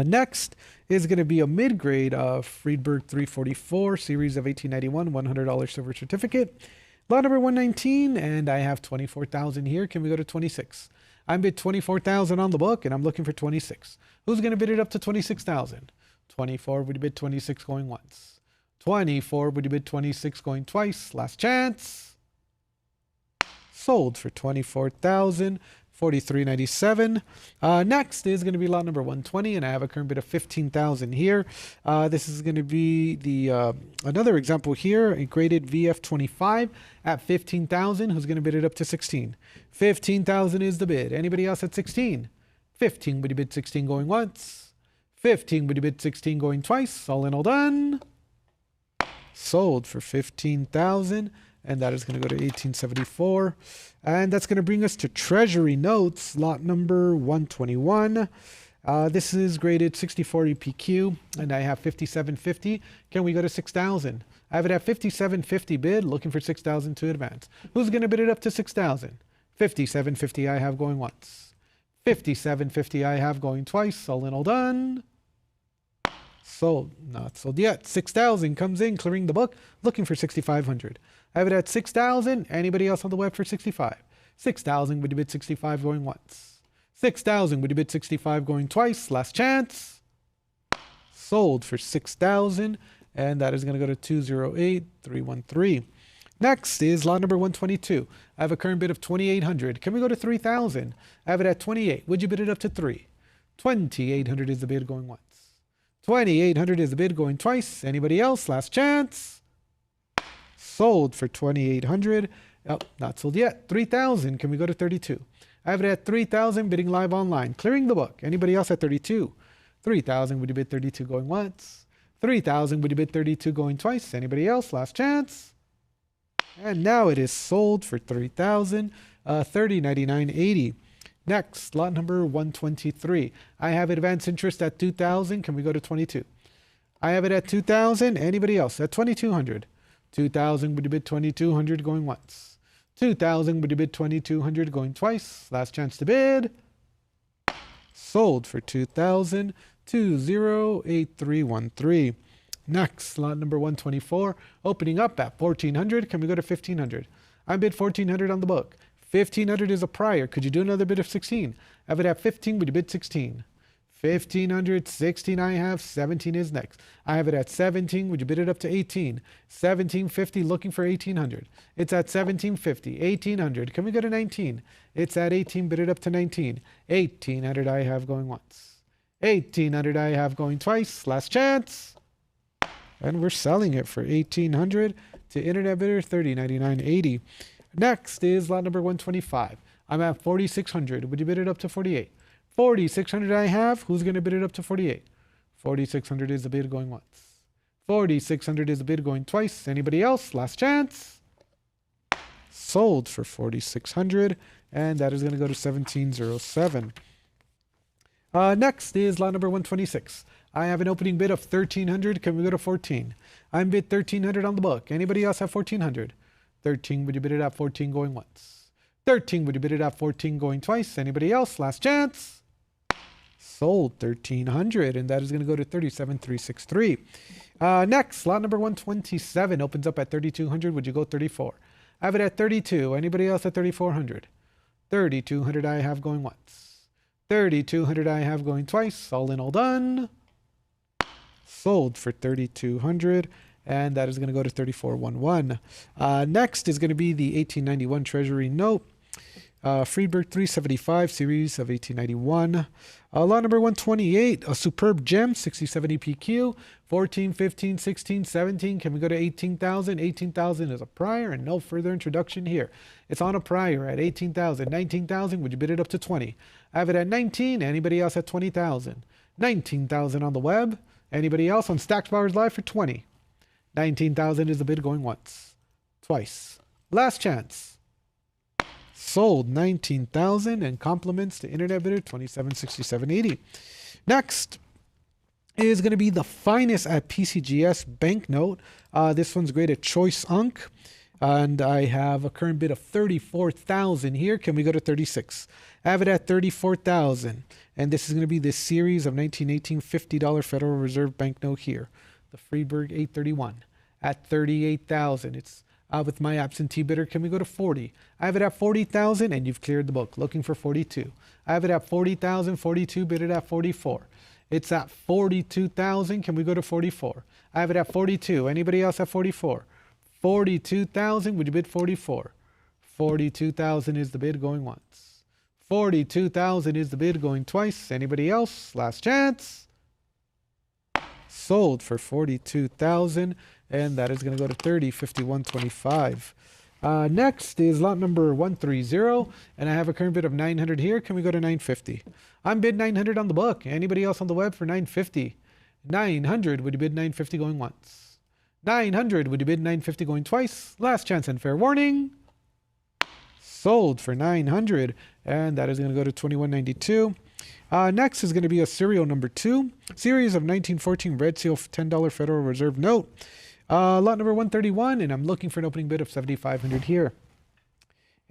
Next is going to be a mid-grade Friedberg 344 series of 1891 $100 silver certificate. Lot number 119, and I have 24,000 here. Can we go to 26? I'm bid 24,000 on the book, and I'm looking for 26. Who's going to bid it up to 26,000? 24, would you bid 26 going once? 24, would you bid 26 going twice? Last chance. Sold for 24,000. 4397. Next is going to be lot number 120, and I have a current bid of 15,000 here. This is going to be the another example here, a graded VF25 at 15,000. Who's going to bid it up to 16? 15,000 is the bid. Anybody else at 16? 15, would you bid 16 going once? 15, would you bid 16 going twice? All in, all done. Sold for 15,000. And that is going to go to 1874. And that's going to bring us to Treasury Notes, lot number 121. This is graded 6040 PQ, and I have 5750. Can we go to 6,000? I have it at 5750 bid, looking for 6,000 to advance. Who's going to bid it up to 6,000? 5750 I have going once. 5750 I have going twice. All in, all done. Sold. Not sold yet. 6,000 comes in, clearing the book, looking for 6,500. I have it at 6,000. Anybody else on the web for 65? 6,000, would you bid 65 going once? 6,000, would you bid 65 going twice? Last chance. Sold for 6,000, and that is going to go to 208313. Next is lot number 122. I have a current bid of 2,800. Can we go to 3,000? I have it at 28. Would you bid it up to 3? 2,800 is the bid going once. 2,800 is the bid going twice. Anybody else? Last chance. Sold for 2,800. Oh, not sold yet. 3,000. Can we go to 32? I have it at 3,000, bidding live online. Clearing the book. Anybody else at 32? 3,000, would you bid 32 going once? 3,000, would you bid 32 going twice? Anybody else? Last chance. And now it is sold for 3,000, 30.99.80. Next, lot number 123. I have advanced interest at 2,000. Can we go to 22? I have it at 2,000. Anybody else? At 2,200. 2,000, would you bid 2,200 going once? 2,000, would you bid 2,200 going twice? Last chance to bid. Sold for 2,000, 208313. Next, lot number 124. Opening up at 1,400. Can we go to 1,500? I bid 1,400 on the book. 1,500 is a prior. Could you do another bid of 16? I have it at 15. Would you bid 16? 1,500, 16 I have, 17 is next. I have it at 17. Would you bid it up to 18? 1,750, looking for 1,800. It's at 1,750. 1,800. Can we go to 19? It's at 18. Bid it up to 19. 1,800 I have going once. 1,800 I have going twice. Last chance. And we're selling it for 1,800 to internet bidder 30.99.80. Next is lot number 125. I'm at 4,600. Would you bid it up to 48? 4,600 I have. Who's going to bid it up to 48? 4,600 is the bid going once. 4,600 is the bid going twice. Anybody else? Last chance. Sold for 4,600, and that is going to go to 1707. Next is lot number 126. I have an opening bid of 1,300. Can we go to 14? I'm bid 1,300 on the book. Anybody else have 1,400? 13, would you bid it at 14 going once? 13, would you bid it at 14 going twice? Anybody else? Last chance. Sold 1,300, and that is going to go to 37,363. Next, lot number 127 opens up at 3,200. Would you go 34? I have it at 32. Anybody else at 3,400? 3,200 I have going once. 3,200 I have going twice. All in, all done. Sold for 3,200. And that is going to go to 3411. Next is going to be the 1891 Treasury Note. Friedberg 375 series of 1891. Lot number 128, a superb gem, 6070 PQ, 14, 15, 16, 17. Can we go to 18,000? 18,000 is a prior and no further introduction here. It's on a prior at 18,000. 19,000, would you bid it up to 20? I have it at 19. Anybody else at 20,000? 19,000 on the web. Anybody else on Stacks Bowers Live for 20? 19,000 is the bid going once, twice. Last chance. Sold 19,000 and compliments to internet bidder 2767.80. Next is going to be the finest at PCGS banknote. This one's graded Choice Unk. And I have a current bid of 34,000 here. Can we go to 36? I have it at 34,000. And this is going to be this series of 1918 $50 Federal Reserve banknote here. The Friedberg 831 at 38,000. It's with my absentee bidder. Can we go to 40? I have it at 40,000 and you've cleared the book. Looking for 42. I have it at 40,000, 42, bid it at 44. It's at 42,000. Can we go to 44? I have it at 42. Anybody else at 44? 42,000. Would you bid 44? 42,000 is the bid going once. 42,000 is the bid going twice. Anybody else? Last chance. Sold for 42,000, and that is going to go to 305125. Next is lot number 130, and I have a current bid of 900 here. Can we go to 950? I'm bid 900 on the book. Anybody else on the web for 950? 900, would you bid 950 going once? 900, would you bid 950 going twice? Last chance and fair warning. Sold for 900, and that is going to go to 2192. Next is going to be a serial number 2, series of 1914 Red Seal $10 Federal Reserve note. Lot number 131, and I'm looking for an opening bid of 7,500 here.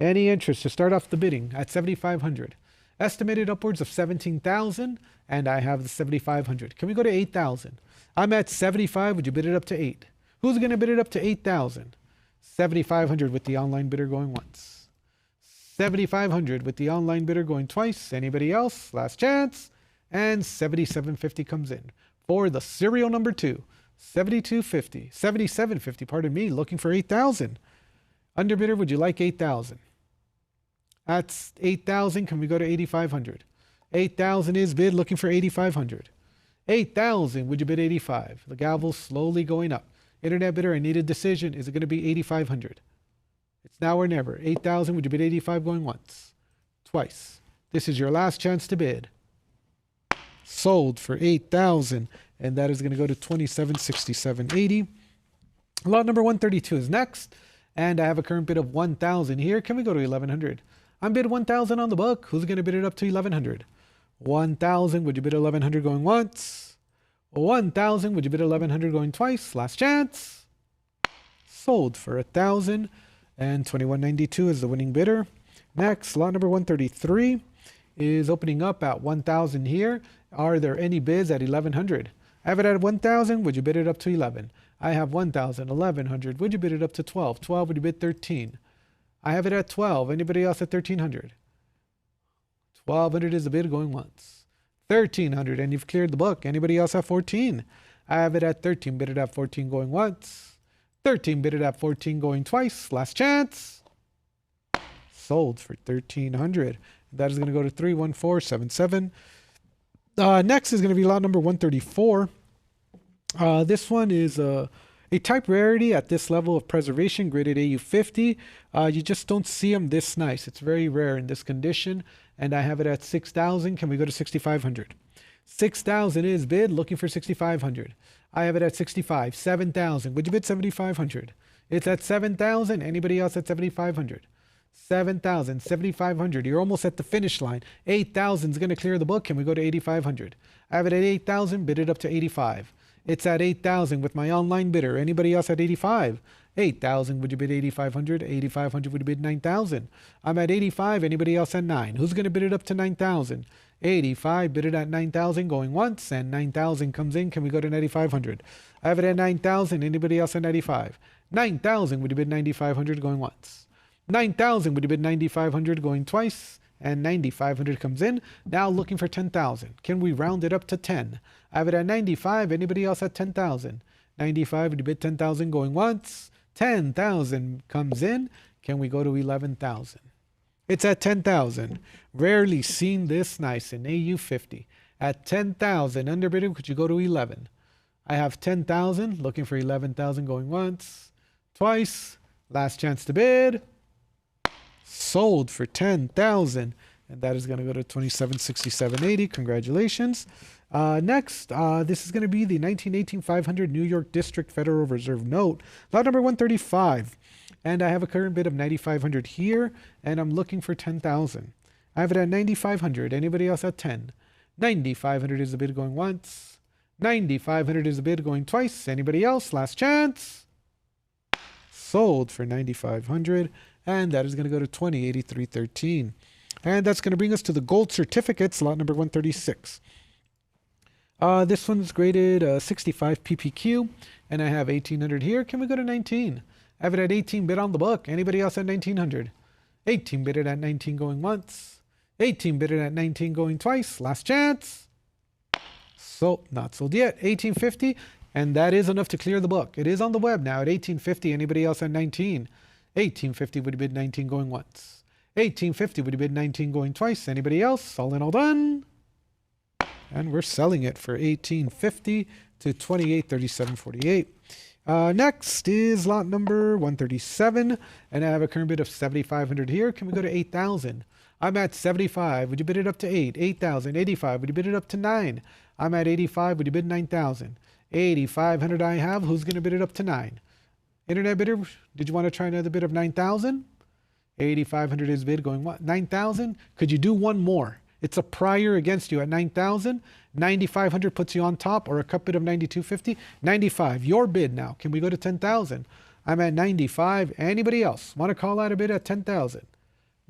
Any interest to start off the bidding at 7,500. Estimated upwards of 17,000, and I have the 7,500. Can we go to 8,000? I'm at 75. Would you bid it up to 8? Who's going to bid it up to 8,000? 7,500 with the online bidder going once. 7,500 with the online bidder going twice. Anybody else? Last chance. And 7,750 comes in for the serial number 2. 7,250, 7,750, pardon me, looking for 8,000. Underbidder, would you like 8,000? That's 8,000. Can we go to 8,500? 8,000 is bid, looking for 8,500. 8,000, would you bid 85? The gavel's slowly going up. Internet bidder, I need a decision. Is it going to be 8,500? It's now or never. 8,000, would you bid 85 going once? twice. This is your last chance to bid. Sold for 8,000, and that is going to go to 2767.80. Lot number 132 is next, and I have a current bid of 1,000 here. Can we go to 1,100? I'm bid 1,000 on the book. Who's going to bid it up to 1,100? 1,000. Would you bid 1,100 going once? 1,000. Would you bid 1,100 going twice? Last chance. Sold for 1,000, and 2192 is the winning bidder. Next, lot number 133 is opening up at 1,000 here. Are there any bids at 1,100? I have it at 1,000. Would you bid it up to 11? I have 1,000, 1,100. Would you bid it up to 12? 12. Would you bid 13? I have it at 12. Anybody else at 1,300? 1,200 is the bid going once. 1,300, and you've cleared the book. Anybody else at 14? I have it at 13. Bid it at 14 going once. 13. Bid it at 14 going twice. Last chance. Sold for 1,300. That is going to go to 31477. Next is going to be lot number 134. This one is a type rarity at this level of preservation, graded AU50. You just don't see them this nice. It's very rare in this condition, and I have it at 6,000. Can we go to 6,500? 6,000 is bid, looking for 6,500. I have it at 65. 7,000. Would you bid 7,500? It's at 7,000. Anybody else at 7,500? 7,000, 7,500. You're almost at the finish line. 8,000 is going to clear the book. Can we go to 8,500? I have it at 8,000. Bid it up to 85. It's at 8,000 with my online bidder. Anybody else at 85? 8,000. Would you bid 8,500? 8,500. Would you bid 9,000? I'm at 85. Anybody else at 9? Who's going to bid it up to 9,000? 85. Bid it at 9,000 going once, and 9,000 comes in. Can we go to 9,500? I have it at 9,000. Anybody else at 95? 9,000. Would you bid 9,500 going once? 9,000. Would you bid 9,500 going twice? And 9,500 comes in. Now looking for 10,000. Can we round it up to 10? I have it at 95. Anybody else at 10,000? 95. Would you bid 10,000 going once? 10,000 comes in. Can we go to 11,000? It's at 10,000. Rarely seen this nice in AU50. At 10,000 underbidden, could you go to 11? I have 10,000. Looking for 11,000 going once, twice. Last chance to bid. Sold for 10,000, and that is going to go to 2767.80. Congratulations. Next, this is going to be the 1918 500 New York District Federal Reserve note, lot number 135, and I have a current bid of 9,500 here, and I'm looking for 10,000. I have it at 9,500. Anybody else at 10? 9,500 is the bid going once. 9,500 is the bid going twice. Anybody else? Last chance. Sold for 9,500. And that is going to go to 2083.13. And that's going to bring us to the gold certificates, lot number 136. This one's graded 65 PPQ, and I have 1,800 here. Can we go to 19? I have it at 18 bid on the book. Anybody else at 1,900? 18 bid it at 19 going once. 18 bid it at 19 going twice. Last chance. So, not sold yet. 1,850, and that is enough to clear the book. It is on the web now at 1,850. Anybody else at 19? 1,850. Would you bid 19 going once? 1,850. Would you bid 19 going twice? Anybody else? All in, all done. And we're selling it for 1,850 to 2837.48. Next is lot number 137, and I have a current bid of 7,500 here. Can we go to 8,000? I'm at 75. Would you bid it up to 8? 8,000. 85. Would you bid it up to 9? I'm at 85. Would you bid 9,000? 8,500 I have. Who's going to bid it up to 9? Internet bidder, did you want to try another bid of 9,000? 8,500 is bid going what? 9,000? Could you do one more? It's a prior against you at 9,000. 9,500 puts you on top, or a cut bid of 9,250. 95, your bid now. Can we go to 10,000? I'm at 95. Anybody else want to call out a bid at 10,000?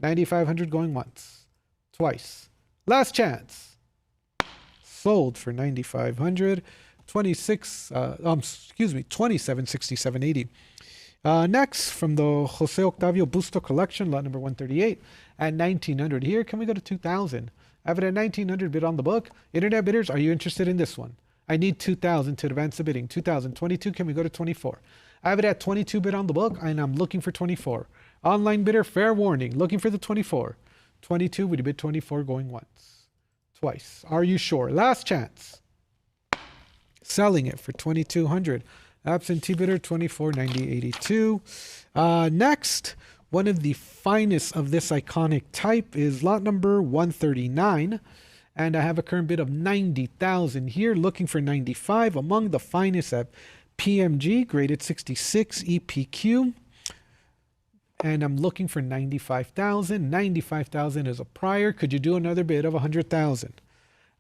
9,500 going once, twice. Last chance. Sold for 9,500. 2767.80. Next, from the Jose Octavio Busto collection, lot number 138, at 1,900 here. Can we go to 2,000? I have it at 1,900 bid on the book. Internet bidders, are you interested in this one? I need 2,000 to advance the bidding. 2,000. 22, can we go to 24? I have it at 22 bid on the book, and I'm looking for 24. Online bidder, fair warning, looking for the 24. 22, would you bid 24 going once? Twice. Are you sure? Last chance. Selling it for 2,200. Absentee bidder 2490.82. Next, One of the finest of this iconic type is lot number 139. And I have a current bid of 90,000 here, looking for 95, among the finest at PMG, graded 66 EPQ. And I'm looking for 95,000. 95,000 is a prior. Could you do another bid of 100,000?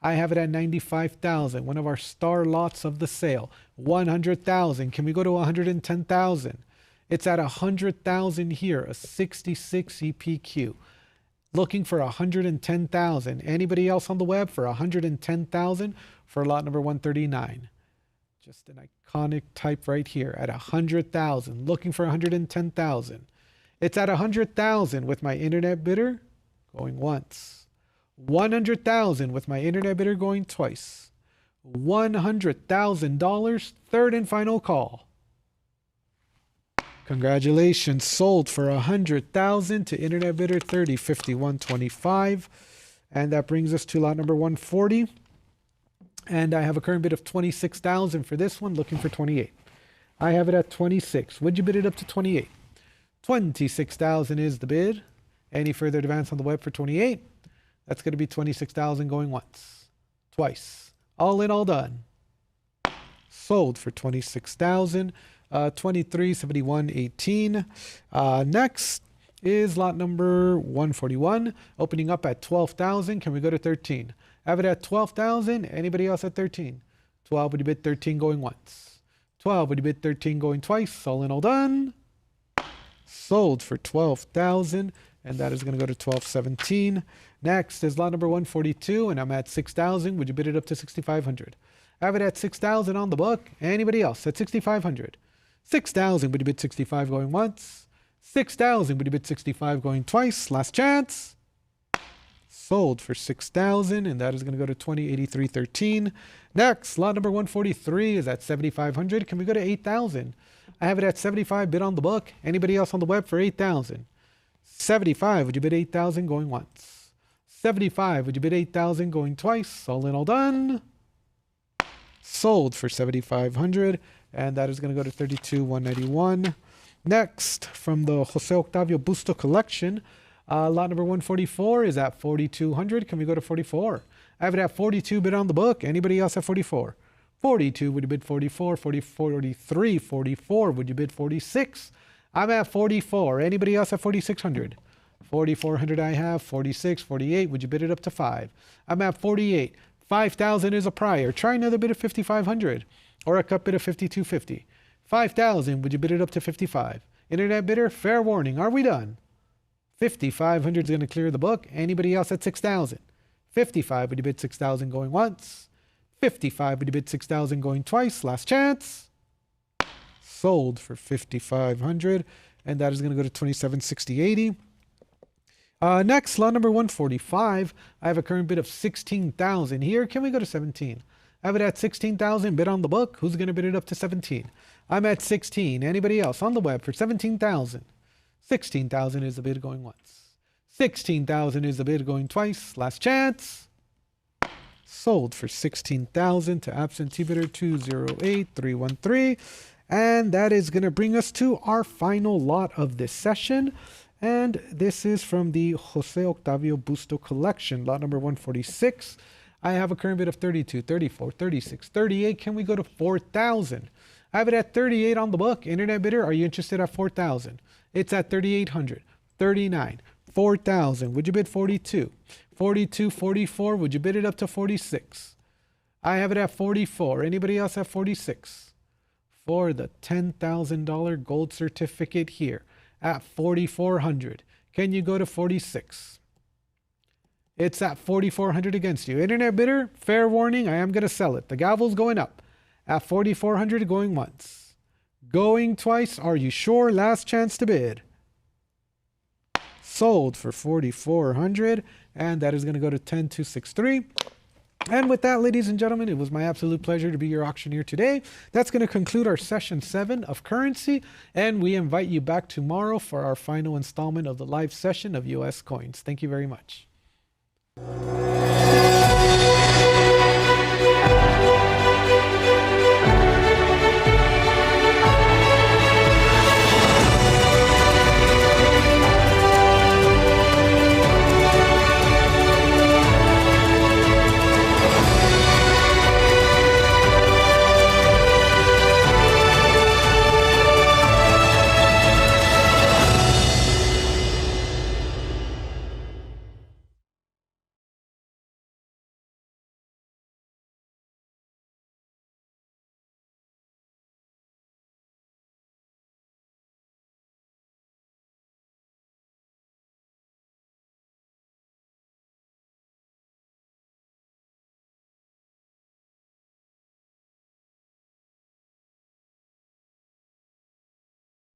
I have it at 95,000, one of our star lots of the sale. 100,000. Can we go to 110,000? It's at 100,000 here, a 66 EPQ. Looking for 110,000. Anybody else on the web for 110,000 for lot number 139? Just an iconic type right here at 100,000. Looking for 110,000. It's at 100,000 with my internet bidder going once. 100,000 with my internet bidder going twice. $100,000, third and final call. Congratulations, sold for 100,000 to internet bidder 305125, and that brings us to lot number 140. And I have a current bid of 26,000 for this one, looking for 28. I have it at 26. Would you bid it up to 28? 26,000 is the bid. Any further advance on the web for 28? That's going to be 26,000 going once, twice. All in, all done. Sold for 26,000. 237118. Next is lot number 141, opening up at 12,000. Can we go to 13? Have it at 12,000. Anybody else at 13? 12, would you bid 13 going once? 12, would you bid 13 going twice? All in, all done. Sold for 12,000, and that is going to go to 1217. Next is lot number 142, and I'm at 6,000. Would you bid it up to 6,500? Have it at 6,000 on the book. Anybody else at 6,500? 6,000, would you bid 65 going once? 6,000, would you bid 65 going twice? Last chance. Sold for 6,000, and that is going to go to 208313. Next, lot number 143 is at 7,500. Can we go to 8,000? I have it at 75, bid on the book. Anybody else on the web for 8,000? 75, would you bid 8,000 going once? 75, would you bid 8,000 going twice? All in, all done. Sold for 7,500, and that is going to go to 32,191. Next, from the Jose Octavio Busto collection, lot number 144 is at 4,200. Can we go to 44? I have it at 42, bid on the book. Anybody else at 44? 42, would you bid 44? 43, 44, would you bid 46? I'm at 44. Anybody else at 4,600? 4,400 I have. 46, 48, would you bid it up to 5? I'm at 48. 5,000 is a prior. Try another bid of 5,500 or a cut bid of 5,250. 5,000, would you bid it up to 55? Internet bidder, fair warning. Are we done? 5,500 is going to clear the book. Anybody else at 6,000? 55, would you bid 6,000 going once? 55, would you bid 6,000 going twice? Last chance. Sold for 5,500, and that is going to go to 276080. Next, lot number 145. I have a current bid of 16,000 here. Can we go to 17? I have it at 16,000. Bid on the book. Who's going to bid it up to 17? I'm at 16. Anybody else on the web for 17,000? 16,000 is the bid going once. 16,000 is the bid going twice. Last chance. Sold for 16,000 to absentee bidder 208313. And that is going to bring us to our final lot of this session. And this is from the Jose Octavio Busto collection, lot number 146. I have a current bid of 32, 34, 36, 38. Can we go to 4,000? I have it at 38 on the book. Internet bidder, are you interested at 4,000? It's at 3,800, 39, 4,000. Would you bid 42? 42, 44. Would you bid it up to 46? I have it at 44. Anybody else at 46? For the $10,000 gold certificate here at 4,400. Can you go to 46? It's at 4,400 against you. Internet bidder, fair warning, I am going to sell it. The gavel's going up. At 4,400 going once. Going twice, are you sure? Last chance to bid. Sold for 4,400, and that is going to go to 10,263. And with that, ladies and gentlemen, it was my absolute pleasure to be your auctioneer today. That's going to conclude our session 7 of currency, and we invite you back tomorrow for our final installment of the live session of US coins. Thank you very much.